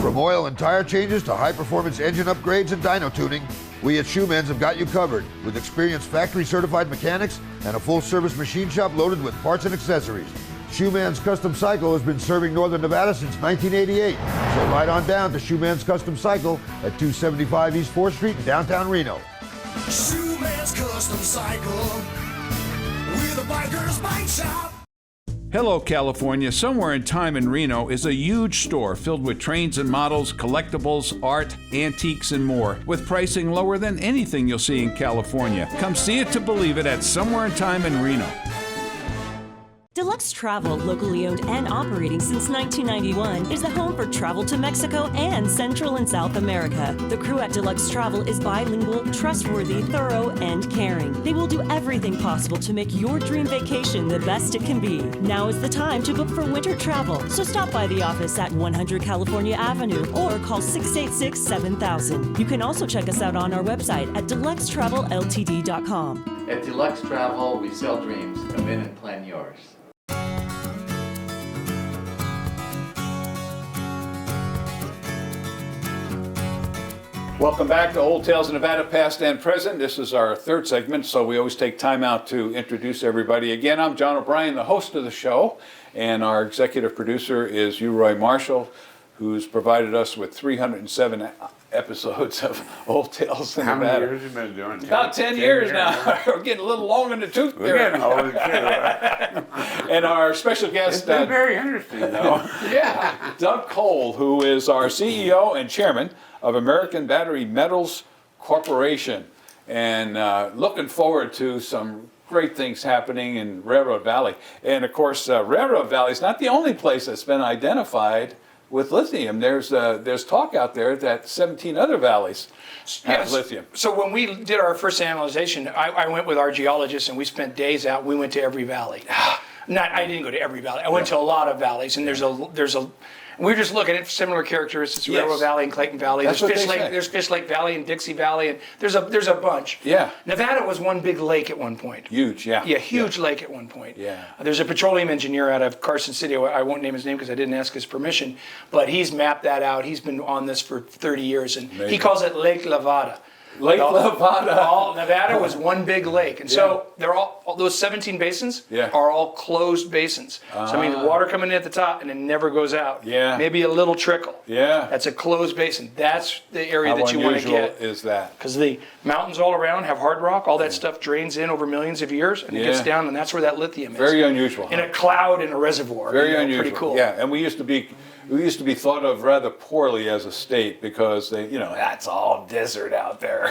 S9: From oil and tire changes to high-performance engine upgrades and dyno tuning, We at Shoeman's have got you covered with experienced factory-certified mechanics and a full-service machine shop loaded with parts and accessories. Shoeman's Custom Cycle has been serving Northern Nevada since 1988. So ride on down to Shoeman's Custom Cycle at 275 East 4th Street in downtown Reno.
S13: Shoeman's Custom Cycle, we're the biker's bike shop.
S2: Hello, California. Somewhere in Time in Reno is a huge store filled with trains and models, collectibles, art, antiques, and more, with pricing lower than anything you'll see in California. Come see it to believe it at Somewhere in Time in Reno.
S14: Deluxe Travel, locally owned and operating since 1991, is the home for travel to Mexico and Central and South America. The crew at Deluxe Travel is bilingual, trustworthy, thorough, and caring. They will do everything possible to make your dream vacation the best it can be. Now is the time to book for winter travel, so stop by the office at 100 California Avenue or call 686-7000. You can also check us out on our website at deluxetravelLTD.com.
S15: At Deluxe Travel, we sell dreams. Come in and plan yours.
S2: Welcome back to Old Tales of Nevada, Past and Present. This is our third segment, so we always take time out to introduce everybody. Again, I'm John O'Brien, the host of the show, and our executive producer is Roy Marshall, who's provided us with 307 episodes of Old Tales of Nevada.
S6: How many years have you been doing it?
S2: About 10 years now. We're getting a little long in the tooth there.
S6: We're getting old too.
S2: And our special guest...
S6: It's been very interesting, though.
S2: Yeah, Doug Cole, who is our CEO and chairman of American Battery Metals Corporation. And looking forward to some great things happening in Railroad Valley. And of course, Railroad Valley is not the only place that's been identified with lithium. There's talk out there that 17 other valleys have lithium.
S5: So when we did our first analyzation, I went with our geologists and we spent days out. We went to every valley. I didn't go to every valley. I went to a lot of valleys, and there's a. We're just looking at similar characteristics: Railroad Valley and Clayton Valley. There's Fish Lake Valley and Dixie Valley, and there's a bunch.
S2: Yeah.
S5: Nevada was one big lake at one point.
S2: Huge, yeah.
S5: Yeah, huge lake at one point.
S2: Yeah.
S5: There's a petroleum engineer out of Carson City. I won't name his name because I didn't ask his permission, but he's mapped that out. He's been on this for 30 years, and he calls it Lake Nevada. Nevada was one big lake, and so they're all those 17 basins are all closed basins. So I mean, the water coming in at the top and it never goes out.
S2: Yeah,
S5: maybe a little trickle.
S2: Yeah,
S5: that's a closed basin. That's the area that you want to get.
S2: How unusual is that?
S5: Because the mountains all around have hard rock. All that stuff drains in over millions of years, and it gets down, and that's where that lithium is.
S2: Very unusual.
S5: In a cloud in a reservoir.
S2: Very unusual.
S5: Pretty cool.
S2: Yeah, and we used to be thought of rather poorly as a state because that's all desert out there,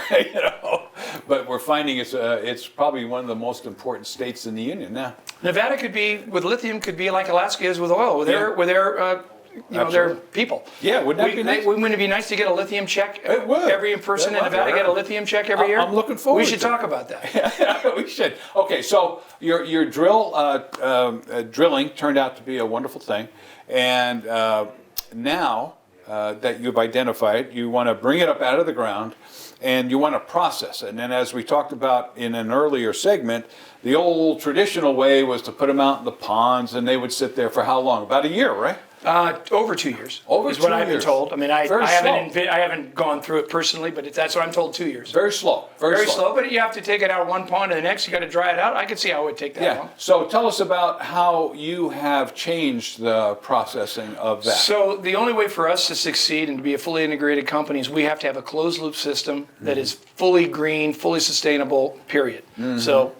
S2: But we're finding it's probably one of the most important states in the union now.
S5: Nevada could be with lithium, could be like Alaska is with oil, with their their people.
S2: Yeah, wouldn't that be nice?
S5: Wouldn't it be nice to get a lithium check?
S2: It would.
S5: Every person in Nevada get a lithium check every year?
S2: I'm looking forward
S5: to it. We should talk about that.
S2: Yeah, we should. Okay, so your drilling turned out to be a wonderful thing. And now that you've identified, you want to bring it up out of the ground and you want to process it. And then as we talked about in an earlier segment, the old traditional way was to put them out in the ponds and they would sit there for how long? About a year, right?
S5: Over 2 years.
S2: Over
S5: is
S2: 2
S5: what I've been
S2: years.
S5: told. I mean, I
S2: Very
S5: haven't gone through it personally, but that's what I'm told. 2 years.
S2: Very slow. Very slow.
S5: But you have to take it out of one pond to the next. You got to dry it out. I could see how it would take that long.
S2: So tell us about how you have changed the processing of that.
S5: So the only way for us to succeed and to be a fully integrated company is we have to have a closed loop system that is fully green, fully sustainable. Period. So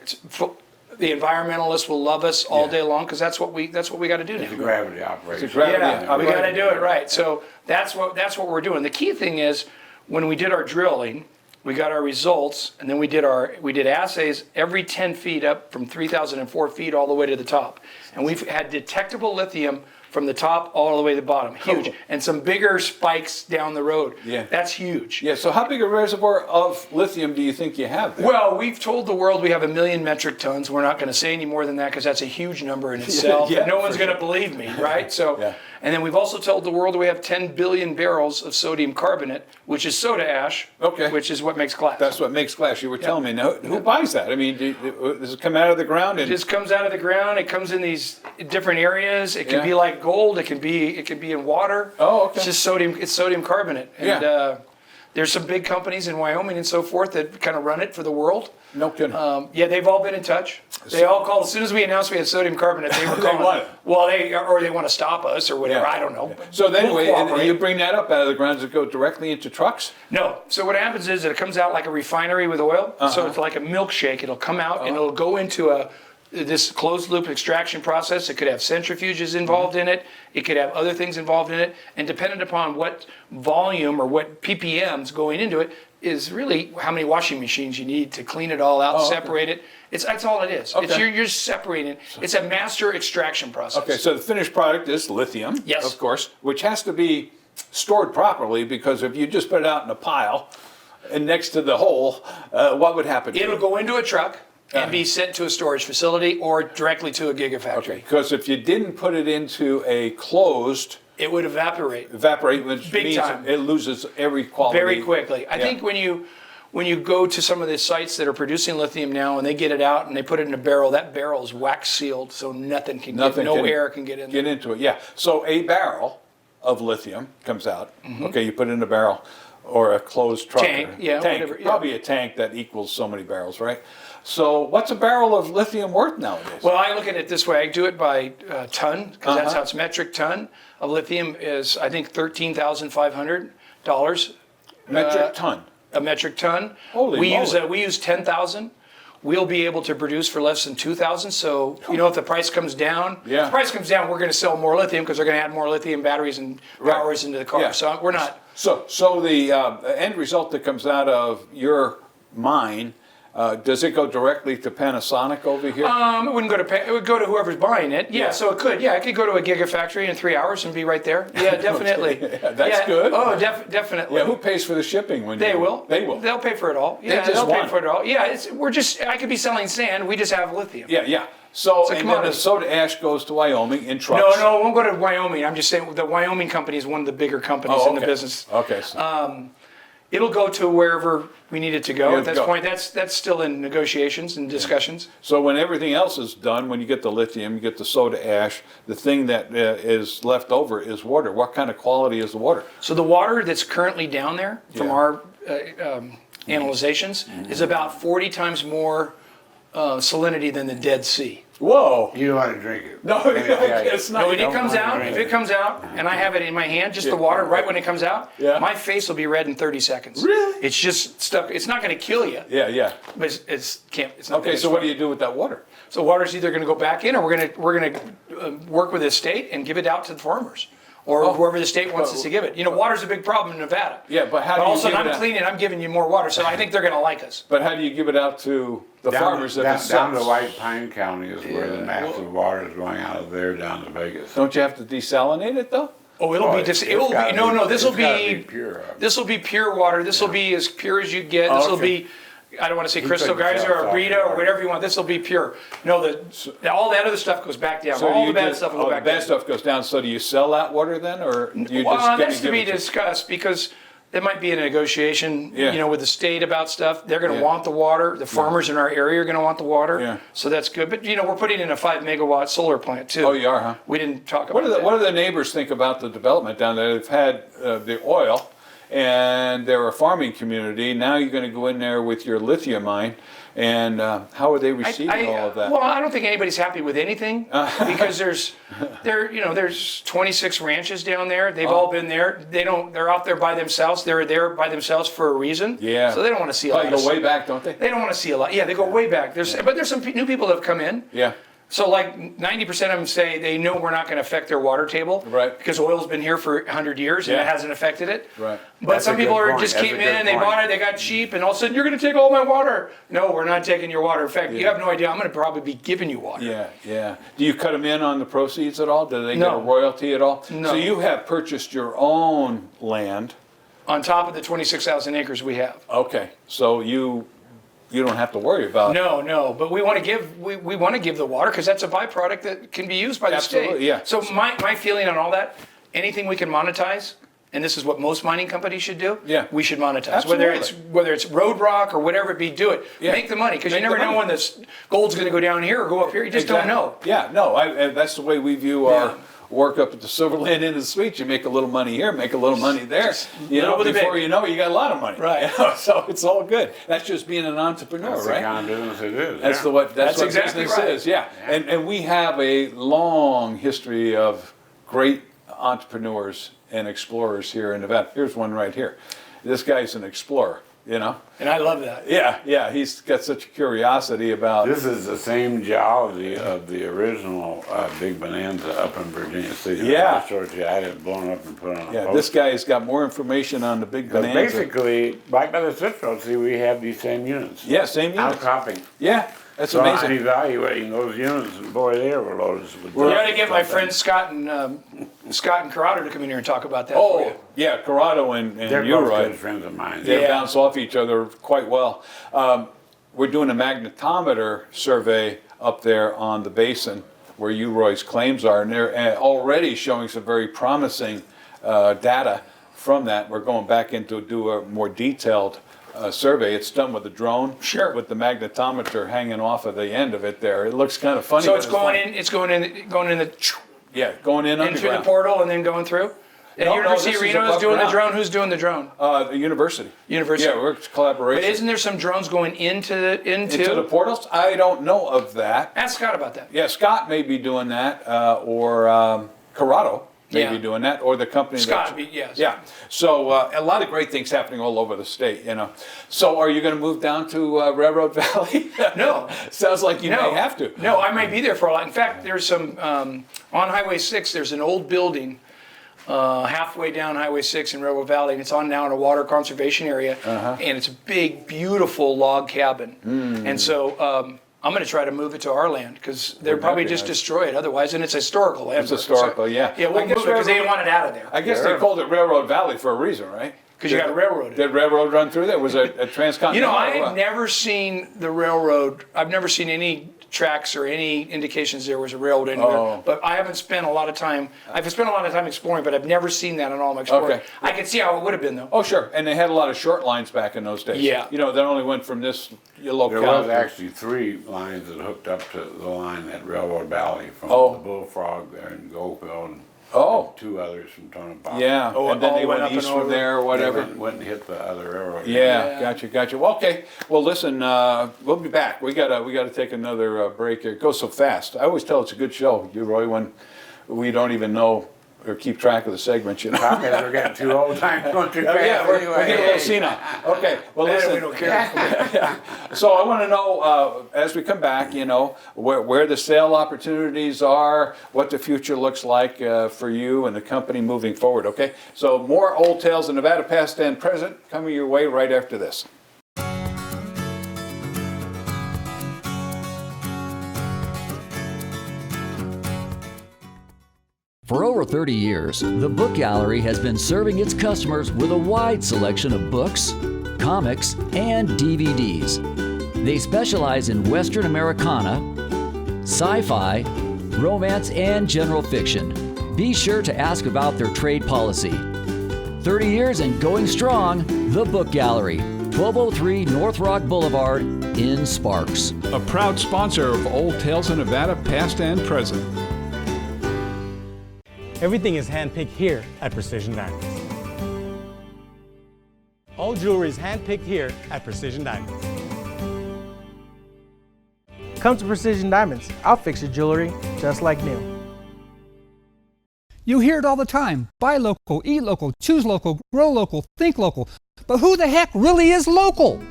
S5: the environmentalists will love us all day long because that's what we got to do now.
S6: It's a gravity operation.
S2: It's a gravity
S5: we got to do it right. So that's what we're doing. The key thing is when we did our drilling, we got our results, and then we did assays every 10 feet up from 3,004 feet all the way to the top, and we've had detectable lithium from the top all the way to the bottom. Huge.
S2: Cool.
S5: And some bigger spikes down the road.
S2: Yeah.
S5: That's huge.
S2: Yeah, so how big a reservoir of lithium do you think you have there?
S5: Well, we've told the world we have 1 million metric tons. We're not going to say any more than that because that's a huge number in itself. No one's going to believe me, right? So, and then we've also told the world we have 10 billion barrels of sodium carbonate, which is soda ash, which is what makes glass.
S2: That's what makes glass. You were telling me. Now, who buys that? I mean, does it come out of the ground?
S5: It just comes out of the ground. It comes in these different areas. It can be like gold. It can be in water.
S2: Oh, okay.
S5: It's just sodium. It's sodium carbonate. And There's some big companies in Wyoming and so forth that kind of run it for the world.
S2: No kidding.
S5: Yeah, they've all been in touch. They all called as soon as we announced we had sodium carbonate. They were calling.
S2: want it.
S5: Well, they want to stop us or whatever.
S2: Yeah.
S5: I don't know.
S2: So anyway,
S5: We'll
S2: and
S5: cooperate.
S2: you bring that up out of the ground to go directly into trucks?
S5: No. So what happens is that it comes out like a refinery with oil. So it's like a milkshake. It'll come out and it'll go into this closed loop extraction process. It could have centrifuges involved in it. It could have other things involved in it. And dependent upon what volume or what ppms going into it is really how many washing machines you need to clean it all out, separate it. That's all it is. It's, you're separating it. It's a master extraction process.
S2: Okay, so the finished product is lithium,
S5: Yes.
S2: of course, which has to be stored properly, because if you just put it out in a pile and next to the hole, what would happen to
S5: It'll
S2: it?
S5: go into a truck and be sent to a storage facility or directly to a gigafactory.
S2: Okay, because if you didn't put it into a closed,
S5: it would evaporate,
S2: which
S5: Big
S2: means
S5: time.
S2: it loses every quality.
S5: Very quickly. I think when you go to some of the sites that are producing lithium now and they get it out and they put it in a barrel, that barrel is wax sealed, so nothing can air can get in there.
S2: Get into it, yeah. So a barrel of lithium comes out. Okay, you put it in a barrel or a closed truck.
S5: Tank, yeah,
S2: tank,
S5: whatever, yeah.
S2: probably a tank that equals so many barrels, right? So what's a barrel of lithium worth nowadays?
S5: Well, I look at it this way. I do it by ton, because that's how it's metric ton of lithium is, I think, $13,500.
S2: Metric ton.
S5: A metric ton.
S2: Holy moly.
S5: We use 10,000. We'll be able to produce for less than 2,000. So, if the price comes down, if the price comes down, we're going to sell more lithium because they're going to add more lithium batteries and powers into the car.
S2: Yeah.
S5: So we're not.
S2: So the end result that comes out of your mine, does it go directly to Panasonic over here?
S5: It wouldn't go to it would go to whoever's buying it. Yeah, so it could. Yeah, it could go to a gigafactory in 3 hours and be right there. Yeah, definitely.
S2: That's good.
S5: Oh, definitely.
S2: Yeah, who pays for the shipping when
S5: They
S2: you
S5: will.
S2: They will.
S5: They'll pay for it all.
S2: They
S5: Yeah,
S2: just
S5: they'll pay
S2: want
S5: for it all. Yeah, I could be selling sand. We just have lithium.
S2: Yeah. So
S5: It's a
S2: and then
S5: commodity.
S2: the soda ash goes to Wyoming in trucks.
S5: No, it won't go to Wyoming. I'm just saying the Wyoming company is one of the bigger companies in the business.
S2: Okay.
S5: It'll go to wherever we need it to go.
S2: Yeah,
S5: At this point, that's still in negotiations and discussions.
S2: So when everything else is done, when you get the lithium, you get the soda ash, the thing that is left over is water. What kind of quality is the water?
S5: So the water that's currently down there from our analyzations is about 40 times more salinity than the Dead Sea.
S2: Whoa!
S6: You don't want to drink it.
S2: No, it's not.
S5: No, when it comes out, if it comes out, and I have it in my hand, just the water, right when it comes out, my face will be red in 30 seconds.
S2: Really?
S5: It's just stuck. It's not going to kill you.
S2: Yeah.
S5: But it's not.
S2: Okay, so what do you do with that water?
S5: So water's either going to go back in, or we're going to work with the state and give it out to the farmers, or whoever the state wants us to give it. Water's a big problem in Nevada.
S2: Yeah, but how do
S5: all
S2: you
S5: of a sudden
S2: give it
S5: I'm
S2: out?
S5: cleaning. I'm giving you more water, so I think they're going to like us.
S2: But how do you give it out to the farmers
S6: down to White Pine County is where the massive water is going out of there down to Vegas.
S2: Don't you have to desalinate it though?
S5: Oh, it'll be
S6: This
S5: pure.
S6: pure.
S5: This will be pure water. This will be as pure as you get. This will be, I don't want to say Crystal
S6: couldn't
S5: Geyser
S6: tell
S5: or
S6: it's
S5: Rita or whatever you want. This will be pure. No, all that other stuff goes back down. All the bad stuff will go back
S2: the bad
S5: down.
S2: stuff goes down. So do you sell that water then, or do you
S5: Well,
S2: just
S5: that's to be
S2: give it
S5: discussed because there might be a negotiation,
S2: Yeah.
S5: with the state about stuff. They're going to
S2: Yeah.
S5: want the water. The farmers in our area are going to want the water.
S2: Yeah.
S5: So that's good. But we're putting in a 5 megawatt solar plant too.
S2: Oh, you are, huh?
S5: We didn't talk about
S2: What do
S5: that.
S2: the neighbors think about the development down there? They've had the oil, and they're a farming community. Now you're going to go in there with your lithium mine, and how are they receiving all of that?
S5: Well, I don't think anybody's happy with anything because there's 26 ranches down there. They've all been there. They're out there by themselves. They're there by themselves for a reason.
S2: Yeah.
S5: So they don't want to see a lot.
S2: They go way back, don't they?
S5: They don't want to see a lot. Yeah, they go way back. But there's some new people that have come in.
S2: Yeah.
S5: So like 90% of them say they know we're not going to affect their water table.
S2: Right.
S5: Because oil's been here for 100 years and
S2: Yeah.
S5: it hasn't affected it.
S2: Right.
S5: But
S6: That's
S5: some
S6: a
S5: people
S6: good
S5: are
S6: point.
S5: just
S6: That's
S5: came
S6: a
S5: in
S6: good
S5: and they
S6: point.
S5: bought it, they got cheap, and all of a sudden you're going to take all my water. No, we're not taking your water. In fact, you have no idea. I'm going to probably be giving you water.
S2: Yeah. Do you cut them in on the proceeds at all? Do they get
S5: No.
S2: a royalty at all?
S5: No.
S2: So you have purchased your own land.
S5: On top of the 26,000 acres we have.
S2: Okay. So you don't have to worry about.
S5: No, but we want to give we want to give the water because that's a byproduct that can be used by the state.
S2: Absolutely, yeah.
S5: So my feeling on all that, anything we can monetize, and this is what most mining companies should do.
S2: Yeah.
S5: We should monetize
S2: Absolutely.
S5: whether it's road rock or whatever it be. Do it.
S2: Yeah.
S5: Make the money because you
S2: Make
S5: never
S2: the
S5: know
S2: money.
S5: when this gold's going to go down here or go up here. You just
S2: Exactly.
S5: don't know.
S2: Yeah, no, that's the way we view our work up at the Silverland Inn and Suites. You make a little money here, make a little money there. You know, before you know it, you got a lot of money.
S5: Right.
S2: You know, so it's all good. That's just being an entrepreneur,
S6: That's
S2: right?
S6: the kind of business it is.
S2: That's
S6: yeah.
S2: what
S5: exactly
S2: business
S5: right.
S2: is. Yeah. And we have a long history of great entrepreneurs and explorers here in Nevada. Here's one right here. This guy's an explorer, you know?
S5: And I love that.
S2: Yeah, he's got such a curiosity about...
S6: This is the same geology of the original Big Bonanza up in Virginia City.
S2: Yeah.
S6: I showed you, I had it blown up and put on a poster.
S2: This guy's got more information on the Big Bonanza.
S6: Basically, right by the Citro, see, we have these same units.
S2: Yeah, same units.
S6: Outcropping.
S2: Yeah, that's
S6: so
S2: amazing.
S6: I'm evaluating those units, and boy, they were loaded with
S5: You got to get my friend Scott and Corrado to come in here and talk about that for you.
S2: Yeah, Corrado and
S6: They're
S2: you're
S6: both
S2: right.
S6: good friends of mine.
S2: They bounce off each other quite well. We're doing a magnetometer survey up there on the basin where UROI's claims are, and they're already showing some very promising data from that. We're going back in to do a more detailed survey. It's done with a drone, with the magnetometer hanging off of the end of it there. It looks kind of funny.
S5: So it's going in the
S2: going in
S5: through the portal and then going through. And University of Reno is doing the drone. Who's doing the drone?
S2: The university.
S5: University.
S2: Yeah, we're collaboration.
S5: But isn't there some drones going into
S2: the portals? I don't know of that.
S5: Ask Scott about that.
S2: Yeah, Scott may be doing that, or Corrado may be doing that, or the company.
S5: Scott, yes.
S2: Yeah. So a lot of great things happening all over the state, you know. So are you going to move down to Railroad Valley?
S5: No.
S2: Sounds like you may have to.
S5: No, I might be there for a lot. In fact, there's some, on Highway 6, there's an old building halfway down Highway 6 in Railroad Valley, and it's on now in a water conservation area, and it's a big, beautiful log cabin. And so I'm going to try to move it to our land, because they'll probably just destroy it otherwise, and it's historical land.
S2: It's historical, yeah.
S5: Yeah, we'll move it because they didn't want it out of there.
S2: I guess they called it Railroad Valley for a reason, right?
S5: Because you got railroad.
S2: Did railroad run through there? Was it a transcontinental?
S5: You know, I have never seen the railroad. I've never seen any tracks or any indications there was a railroad anywhere. But I haven't spent a lot of time. I've spent a lot of time exploring, but I've never seen that in all my exploring.
S2: Okay.
S5: I can see how it would have been, though.
S2: Oh, sure. And they had a lot of short lines back in those days.
S5: Yeah.
S2: You know, that only went from this locale.
S6: There was actually 3 lines that hooked up to the line at Railroad Valley from the Bullfrog there in Goldfield. And 2 others from Tonopah.
S2: Yeah, and then they went east from there or whatever.
S6: Went and hit the other railroad.
S2: Yeah, gotcha. Well, okay. Well, listen, we'll be back. We gotta take another break here. It goes so fast. I always tell it's a good show, Roy, when we don't even know or keep track of the segments, you know.
S6: We're getting too old. Time going too fast.
S2: Yeah, we're getting a little senile. Okay, well, listen.
S5: We don't care.
S2: So I want to know, as we come back, you know, where the sale opportunities are, what the future looks like for you and the company moving forward, okay? So more Old Tales of Nevada, past and present, coming your way right after this.
S12: For over 30 years, the Book Gallery has been serving its customers with a wide selection of books, comics, and DVDs. They specialize in Western Americana, sci-fi, romance, and general fiction. Be sure to ask about their trade policy. 30 years and going strong, the Book Gallery, 1203 North Rock Boulevard in Sparks.
S1: A proud sponsor of Old Tales of Nevada, past and present.
S7: Everything is handpicked here at Precision Diamonds. All jewelry is handpicked here at Precision Diamonds.
S8: Come to Precision Diamonds. I'll fix your jewelry just like new.
S3: You hear it all the time. Buy local, eat local, choose local, grow local, think local. But who the heck really is local?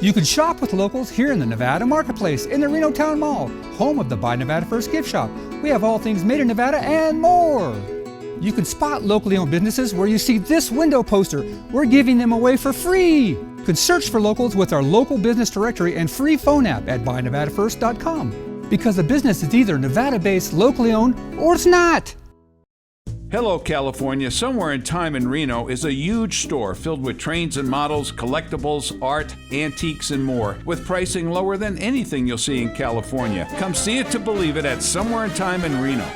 S3: You can shop with locals here in the Nevada Marketplace in the Reno Town Mall, home of the Buy Nevada First gift shop. We have all things made in Nevada and more. You can spot locally owned businesses where you see this window poster. We're giving them away for free. You can search for locals with our local business directory and free phone app at buynevadafirst.com. Because the business is either Nevada-based, locally owned, or it's not.
S1: Hello, California. Somewhere in Time in Reno is a huge store filled with trains and models, collectibles, art, antiques, and more, with pricing lower than anything you'll see in California. Come see it to believe it at Somewhere in Time in Reno.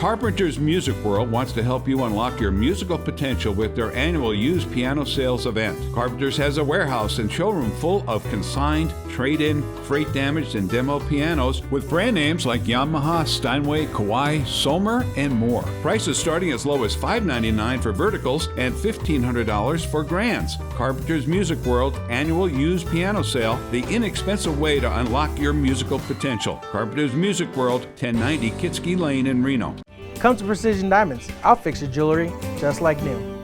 S2: Carpenter's Music World wants to help you unlock your musical potential with their annual used piano sales event. Carpenter's has a warehouse and showroom full of consigned, trade-in, freight damaged, and demo pianos with brand names like Yamaha, Steinway, Kawai, Sommer, and more. Prices starting as low as $5.99 for verticals and $1,500 for grands. Carpenter's Music World annual used piano sale, the inexpensive way to unlock your musical potential. Carpenter's Music World, 1090 Kitski Lane in Reno.
S8: Come to Precision Diamonds. I'll fix your jewelry just like new.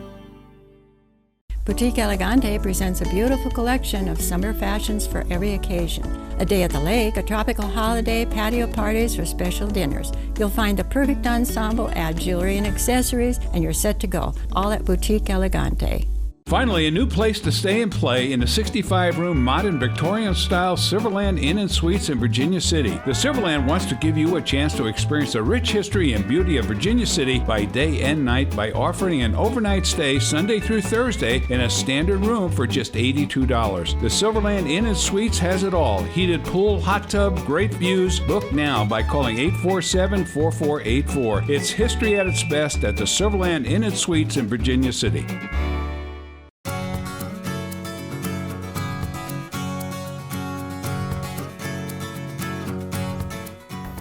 S4: Boutique Elegante presents a beautiful collection of summer fashions for every occasion. A day at the lake, a tropical holiday, patio parties, or special dinners. You'll find the perfect ensemble, add jewelry and accessories, and you're set to go. All at Boutique Elegante.
S2: Finally, a new place to stay and play in the 65-room modern Victorian-style Silverland Inn and Suites in Virginia City. The Silverland wants to give you a chance to experience the rich history and beauty of Virginia City by day and night by offering an overnight stay Sunday through Thursday in a standard room for just $82. The Silverland Inn and Suites has it all. Heated pool, hot tub, great views. Book now by calling 847-4484. It's history at its best at the Silverland Inn and Suites in Virginia City.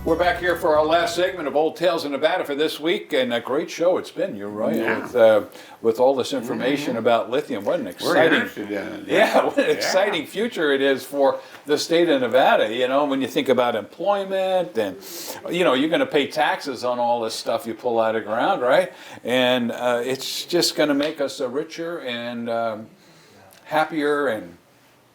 S2: We're back here for our last segment of Old Tales in Nevada for this week, and a great show it's been. You're right, with all this information about lithium. What an exciting, what an exciting future it is for the state of Nevada. You know, when you think about employment, and you know, you're going to pay taxes on all this stuff you pull out of the ground, right? And it's just going to make us a richer and happier and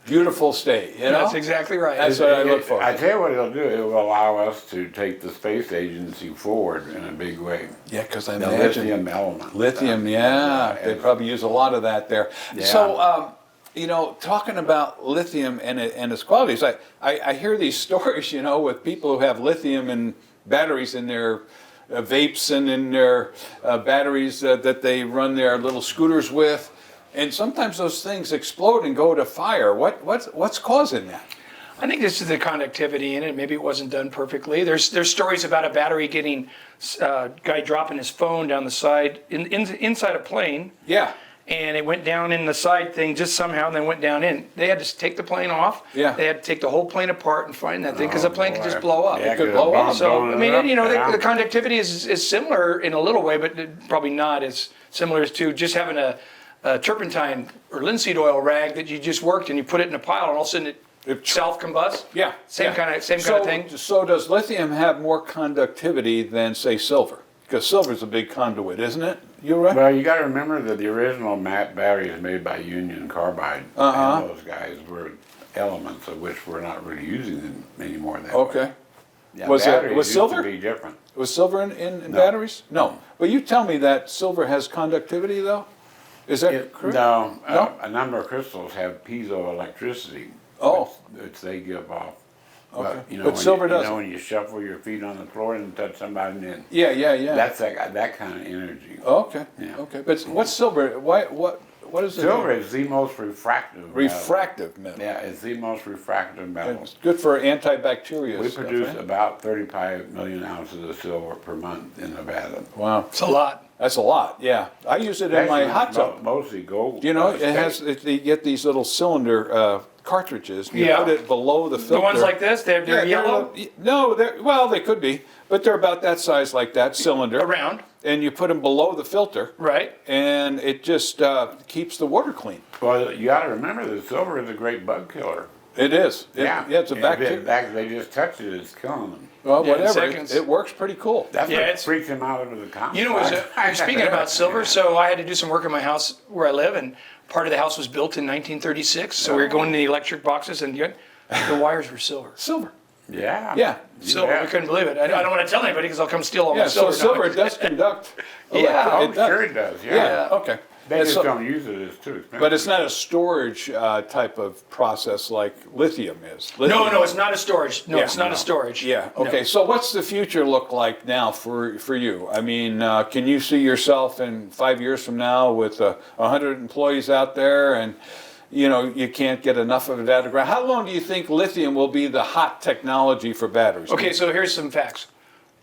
S2: beautiful state, you know?
S5: That's exactly right.
S2: That's what I look for.
S6: I tell you what it'll do. It will allow us to take the space agency forward in a big way.
S2: Yeah, because I
S6: the
S2: imagine
S6: lithium element.
S2: Lithium, they probably use a lot of that there.
S6: Yeah.
S2: So, you know, talking about lithium and its qualities, I hear these stories, you know, with people who have lithium in batteries in their vapes and in their batteries that they run their little scooters with. And sometimes those things explode and go to fire. What's causing that?
S5: I think this is the conductivity in it. Maybe it wasn't done perfectly. There's stories about a battery getting guy dropping his phone down the side inside a plane.
S2: Yeah.
S5: And it went down in the side thing just somehow, and then went down in. They had to take the plane off.
S2: Yeah.
S5: They had to take the whole plane apart and find that thing because the plane could just blow up.
S6: Yeah,
S2: it could blow up.
S5: So I mean, you know, the conductivity is similar in a little way, but probably not as similar as to just having a turpentine or linseed oil rag that you just worked and you put it in a pile and all of a sudden it self-combusts.
S2: Yeah.
S5: Same kind of thing.
S2: So does lithium have more conductivity than, say, silver? Because silver's a big conduit, isn't it? You're right.
S6: Well, you got to remember that the original batteries made by Union Carbide, and those guys were elements of which we're not really using them anymore.
S2: Okay.
S6: Yeah,
S2: was silver?
S6: Used to be different.
S2: Was silver in batteries? No. But you tell me that silver has conductivity, though? Is that correct?
S6: No. A number of crystals have piezoelectricity, which they give off.
S2: Okay.
S6: But, you know,
S2: but silver doesn't.
S6: You know when you shuffle your feet on the floor and touch somebody, and
S2: yeah.
S6: That's that kind of energy.
S2: Okay.
S6: Yeah.
S2: Okay. But what's silver? What is it?
S6: Silver is the most refractive.
S2: Refractive metal.
S6: Yeah, it's the most refractive metal.
S2: It's good for antibacterial.
S6: We
S2: stuff,
S6: produce
S2: right?
S6: about 35 million ounces of silver per month in Nevada.
S2: Wow.
S5: It's a lot.
S2: That's a lot, yeah. I use it in my hot tub.
S6: Mostly gold.
S2: You know, you get these little cylinder cartridges. You put it below the filter.
S5: The ones like this, they're yellow?
S2: No, they could be, but they're about that size, like that cylinder.
S5: Around.
S2: And you put them below the filter.
S5: Right.
S2: And it just keeps the water clean.
S6: Well, you got to remember that silver is a great bug killer.
S2: It is.
S6: It's
S2: a bacteria.
S6: In fact, they just touch it, it's killing them.
S2: Well, whatever. It works pretty cool.
S6: That's what freaks them out of the complex.
S5: You know, speaking about silver, so I had to do some work in my house where I live, and part of the house was built in 1936. So we were going to the electric boxes, and the wires were silver.
S2: Silver.
S6: Yeah.
S2: Yeah.
S5: Silver. We couldn't believe it. I don't want to tell anybody because I'll come steal all my silver.
S2: So silver does conduct.
S6: Sure it does. Yeah.
S2: Okay.
S6: They just don't use it, it's too expensive.
S2: But it's not a storage type of process like lithium is.
S5: No, it's not a storage. No, it's not a storage.
S2: Yeah, okay. So what's the future look like now for you? I mean, can you see yourself in 5 years from now with 100 employees out there and, you know, you can't get enough of it out of the ground? How long do you think lithium will be the hot technology for batteries?
S5: Okay, so here's some facts.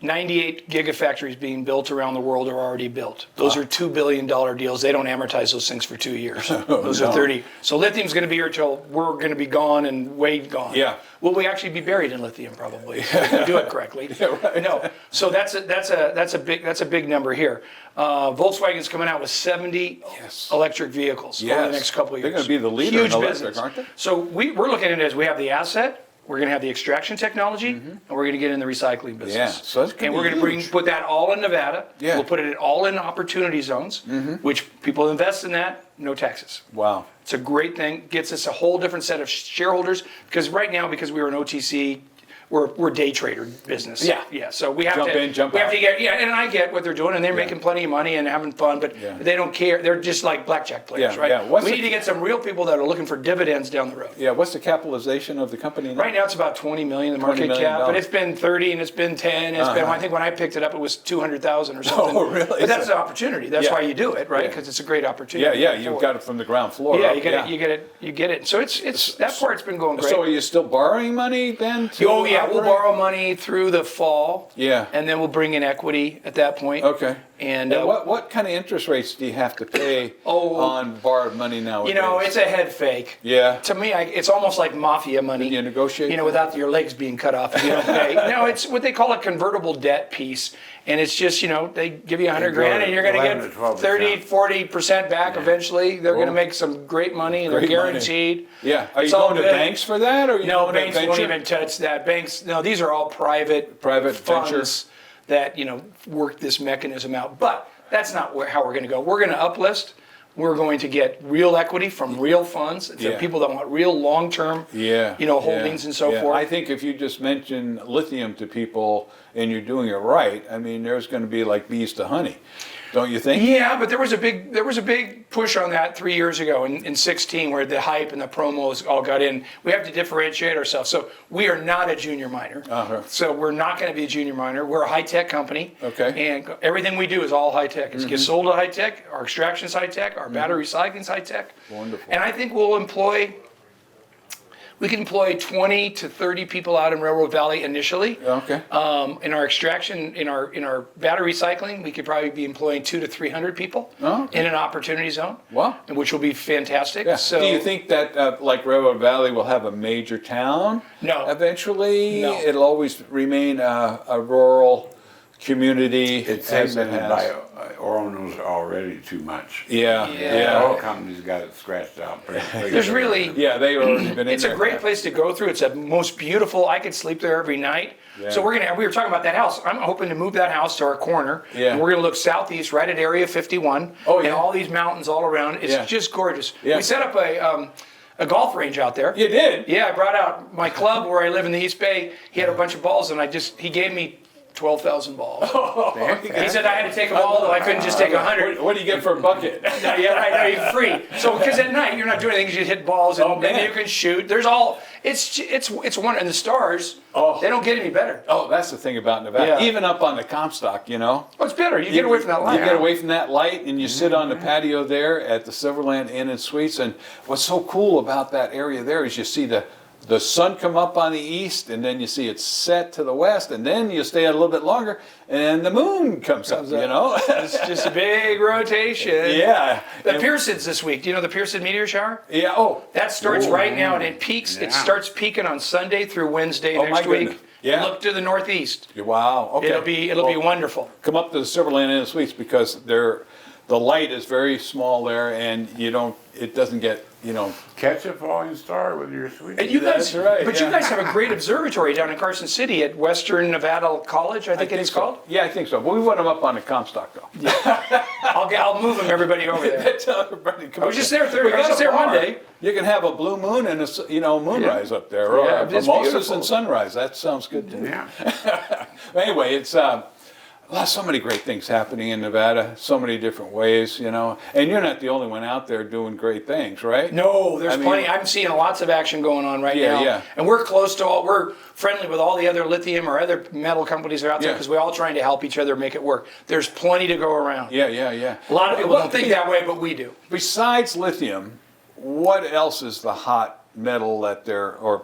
S5: 98 gigafactories being built around the world are already built. Those are $2 billion deals. They don't amortize those things for 2 years. Those are 30. So lithium's going to be here till we're going to be gone and way gone.
S2: Yeah.
S5: Will we actually be buried in lithium? Probably. If we do it correctly. No. So that's a big number here. Volkswagen's coming out with 70 electric vehicles over the next couple of years.
S2: They're going to be the leader
S5: Huge
S2: in electric,
S5: business.
S2: aren't they?
S5: So we're looking at it as we have the asset. We're going to have the extraction technology, and we're going to get in the recycling business.
S2: Yeah, so that's
S5: and we're going to put that all in Nevada.
S2: Yeah.
S5: We'll put it all in opportunity zones, which people invest in that, no taxes.
S2: Wow.
S5: It's a great thing. Gets us a whole different set of shareholders because right now, because we were an OTC, we're day trader business. Yeah. So we have
S2: Jump
S5: to
S2: in, jump
S5: we have
S2: out.
S5: to get and I get what they're doing, and they're making plenty of money and having fun, but they don't care. They're just like blackjack players, right?
S2: Yeah.
S5: We need to get some real people that are looking for dividends down the road.
S2: Yeah. What's the capitalization of the company now?
S5: Right now it's about 20 million, the
S2: $20
S5: market
S2: million.
S5: cap, but it's been 30 and it's been 10. It's been, I think when I picked it up, it was 200,000 or something.
S2: Oh, really?
S5: But that's an opportunity. That's why you do it, right?
S2: Yeah.
S5: Because it's a great opportunity.
S2: Yeah. You've got it from the ground floor.
S5: Yeah,
S2: up.
S5: you get it. So it's that part's been going great.
S2: So are you still borrowing money then?
S5: Oh yeah, we'll borrow money through the fall.
S2: Yeah.
S5: And then we'll bring in equity at that point.
S2: Okay.
S5: And
S2: what kind of interest rates do you have to pay on borrowed money nowadays?
S5: You know, it's a head fake.
S2: Yeah.
S5: To me, it's almost like mafia money.
S2: You negotiate?
S5: You know, without your legs being cut off if you don't pay. No, it's what they call a convertible debt piece. And it's just, you know, they give you $100 grand and you're going to get 30, 40% back eventually. They're going to make some great money and they're guaranteed.
S2: Yeah. Are you
S5: It's all
S2: going to
S5: good.
S2: banks for that? Or
S5: No, banks won't even touch that. Banks, no, these are all private
S2: venture
S5: funds that, you know, work this mechanism out. But that's not how we're going to go. We're going to uplist. We're going to get real equity from real funds. It's people that want real long-term, holdings and so forth.
S2: I think if you just mention lithium to people and you're doing it right, I mean, there's going to be like bees to honey. Don't you think?
S5: Yeah, but there was a big push on that 3 years ago in 16 where the hype and the promos all got in. We have to differentiate ourselves. So we are not a junior miner. So we're not going to be a junior miner. We're a high-tech company.
S2: Okay.
S5: And everything we do is all high-tech. It gets sold to high-tech. Our extraction's high-tech. Our battery recycling's high-tech.
S2: Wonderful.
S5: And I think we can employ 20 to 30 people out in Railroad Valley initially.
S2: Okay.
S5: In our extraction, in our battery recycling, we could probably be employing 200 to 300 people in an opportunity zone.
S2: Wow.
S5: Which will be fantastic.
S2: Yeah.
S5: So,
S2: do you think that like Railroad Valley will have a major town?
S5: No.
S2: Eventually?
S5: No.
S2: It'll always remain a rural community.
S6: It's
S2: as it
S6: segmented
S2: has.
S6: by owners already too much.
S2: Yeah.
S6: All companies got it scratched out.
S5: There's really...
S2: Yeah, they've already been in
S5: It's
S2: there.
S5: a great place to go through. It's the most beautiful... I could sleep there every night.
S2: Yeah.
S5: So we were talking about that house. I'm hoping to move that house to our corner.
S2: Yeah.
S5: And we're going to look southeast right at Area 51.
S2: Oh, yeah.
S5: And all these mountains all around. It's just gorgeous.
S2: Yeah.
S5: We set up a golf range out there.
S2: You did?
S5: Yeah, I brought out my club where I live in the East Bay. He had a bunch of balls, and he gave me 12,000 balls. He said I had to take them all, though I couldn't just take 100.
S2: What do you get for a bucket?
S5: Yeah, right. No, you're free. So because at night you're not doing anything, you just hit balls and then you can shoot. There's all. It's one, and the stars. They don't get any better.
S2: Oh, that's the thing about Nevada.
S5: Yeah.
S2: Even up on the Comstock, you know.
S5: Oh, it's better. You get away from that light.
S2: You get away from that light, and you sit on the patio there at the Silverland Inn and Suites. And what's so cool about that area there is you see the sun come up on the east, and then you see it set to the west, and then you stay a little bit longer, and the moon comes up, you know?
S5: It's just a big rotation.
S2: Yeah.
S5: The Pearson's this week. Do you know the Pearson Meteor shower?
S2: Yeah,
S5: That starts right now, and it peaks. It starts peaking on Sunday through Wednesday next week.
S2: goodness. Yeah.
S5: Look to the northeast.
S2: Wow, okay.
S5: It'll be wonderful.
S2: Come up to the Silverland Inn and Suites because the light is very small there, and it doesn't get,
S6: Catch a falling star with your sweet.
S5: And you guys,
S2: That's right,
S5: but you guys have a great observatory down in Carson City at Western Nevada College, I think it is called.
S2: Yeah, I think so. But we want them up on the Comstock, though.
S5: I'll move them, everybody over there.
S2: Tell everybody to come
S5: I was
S2: up
S5: just
S2: there.
S5: there.
S2: We
S5: I was
S2: got
S5: just
S2: a
S5: there one
S2: bar.
S5: day.
S2: You can have a blue moon and a moonrise up there, or
S5: Yeah,
S2: a
S5: it's
S2: mimosas
S5: beautiful.
S2: and sunrise. That sounds good too.
S6: Yeah.
S2: Anyway, it's so many great things happening in Nevada, so many different ways, and you're not the only one out there doing great things, right?
S5: No, there's plenty. I'm seeing lots of action going on right now.
S2: Yeah.
S5: And we're we're friendly with all the other lithium or other metal companies that are out there because we're all trying to help each other make it work. There's plenty to go around.
S2: Yeah.
S5: A lot of people don't think that way, but we do.
S2: Besides lithium, what else is the hot metal that or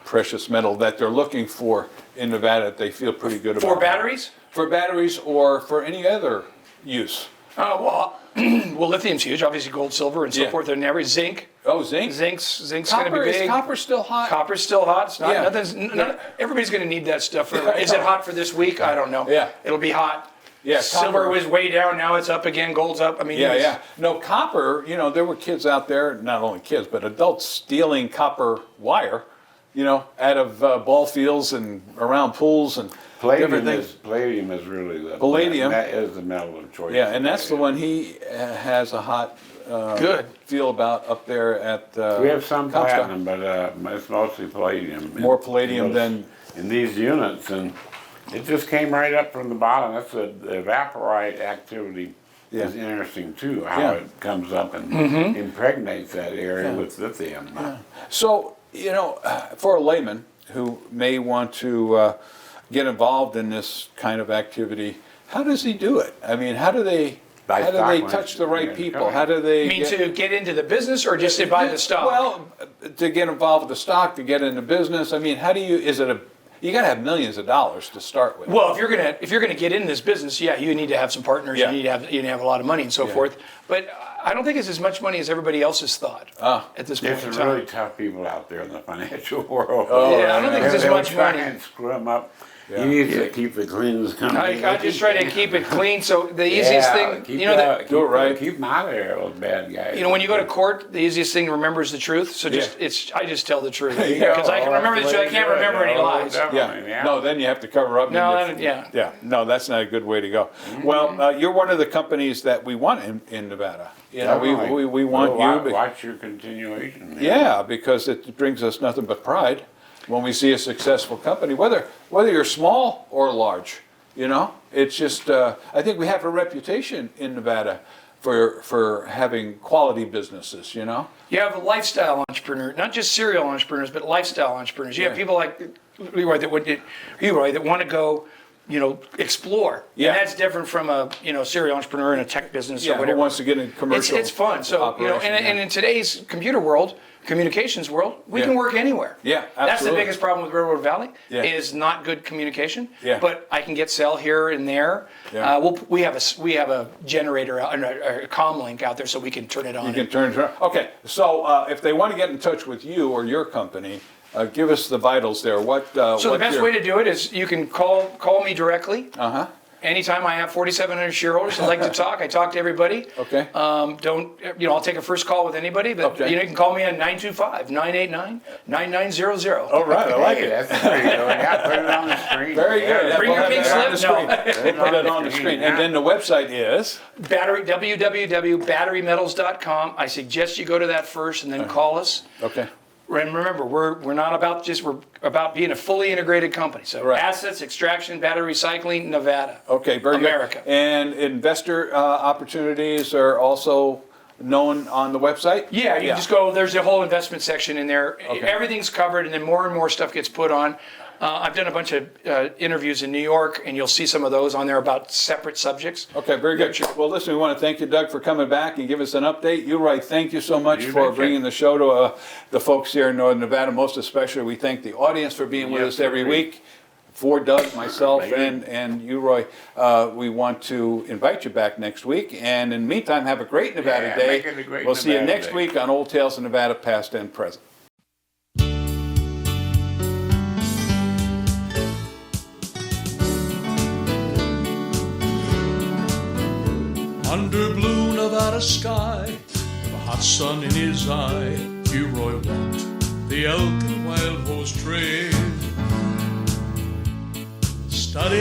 S2: precious metal that they're looking for in Nevada that they feel pretty good about?
S5: For batteries?
S2: For batteries or for any other use?
S5: Well, lithium's huge. Obviously, gold, silver, and so forth. And every zinc.
S2: Oh, zinc.
S5: Zinc's going to be big.
S2: Is copper still hot?
S5: Copper's still hot. It's not. Everybody's going to need that stuff. Is it hot for this week? I don't know.
S2: Yeah.
S5: It'll be hot.
S2: Yeah.
S5: Silver was way down. Now it's up again. Gold's up. I mean.
S2: Yeah. No, copper. There were kids out there, not only kids, but adults stealing copper wire. Out of ball fields and around pools and different things.
S6: Palladium is really the
S2: palladium.
S6: That is the metal of choice.
S2: Yeah, and that's the one he has a hot feel about up there at.
S6: We have some platinum, but it's mostly palladium.
S2: More palladium than
S6: in these units, and it just came right up from the bottom. That's the evaporite activity. Is interesting too. How it comes up and impregnates that area with lithium.
S2: So. For a layman who may want to get involved in this kind of activity, how does he do it? I mean, how do they touch the right people? How do they?
S5: To get into the business or just to buy the stock?
S2: Well, to get involved with the stock, to get into business. I mean, how do you? Is it you got to have millions of dollars to start with.
S5: Well, if you're gonna get in this business, you need to have some partners. You need to have a lot of money and so forth. But I don't think it's as much money as everybody else has thought at this point in time.
S6: There's some really tough people out there in the financial world.
S5: I don't think it's as much money.
S6: And screw them up. You need to keep the cleanest company.
S5: I just try to keep it clean. So the easiest thing,
S6: do it right. Keep them out of there, those bad guys.
S5: When you go to court, the easiest thing to remember is the truth. So I just tell the truth because I can remember the truth. I can't remember any lies.
S2: No, then you have to cover up. No, that's not a good way to go. Well, you're one of the companies that we want in Nevada. We want you.
S6: Watch your continuation.
S2: Yeah, because it brings us nothing but pride when we see a successful company, whether you're small or large. It's just I think we have a reputation in Nevada for having quality businesses. You
S5: have a lifestyle entrepreneur, not just serial entrepreneurs, but lifestyle entrepreneurs. You have people like Leroy that want to go. Explore. And that's different from a serial entrepreneur in a tech business or whatever.
S2: Who wants to get in commercial.
S5: It's fun. So and in today's communications world, we can work anywhere.
S2: Yeah, absolutely.
S5: That's the biggest problem with Railroad Valley is not good communication.
S2: Yeah.
S5: But I can get cell here and there.
S2: Yeah.
S5: We have a generator, a comm link out there, so we can turn it on.
S2: You can turn it on. Okay. So if they want to get in touch with you or your company. Give us the vitals there.
S5: So the best way to do it is you can call me directly. Anytime I have 4,700 shareholders that like to talk, I talk to everybody.
S2: Okay.
S5: I'll take a first call with anybody, but you can call me on 925-989-9900.
S2: All right, I like it.
S6: That's pretty good. Put it on the screen.
S2: Very good.
S5: Bring your pink slip.
S2: Put it on the screen. And then the website is?
S5: www.batterymetals.com. I suggest you go to that first and then call us.
S2: Okay.
S5: And remember, we're not about we're about being a fully integrated company. So assets, extraction, battery recycling, Nevada.
S2: Okay, very
S5: America.
S2: Good. And investor opportunities are also known on the website?
S5: Yeah, you just go, there's a whole investment section in there. Okay. Everything's covered, and then more and more stuff gets put on. I've done a bunch of interviews in New York, and you'll see some of those on there about separate subjects.
S2: Okay, very good. Well, listen, we want to thank you, Doug, for coming back and give us an update. Leroy, thank you so much for bringing the show to the folks here in Northern Nevada. Most especially, we thank the audience for being with us every week. For Doug, myself, and you, Roy, we want to invite you back next week. And in the meantime, have a great Nevada day. We'll see you next week on Old Tales of Nevada, Past and Present.
S1: Under blue Nevada sky, with a hot sun in his eye, Leroy walked the elk and wild horse trail. Studied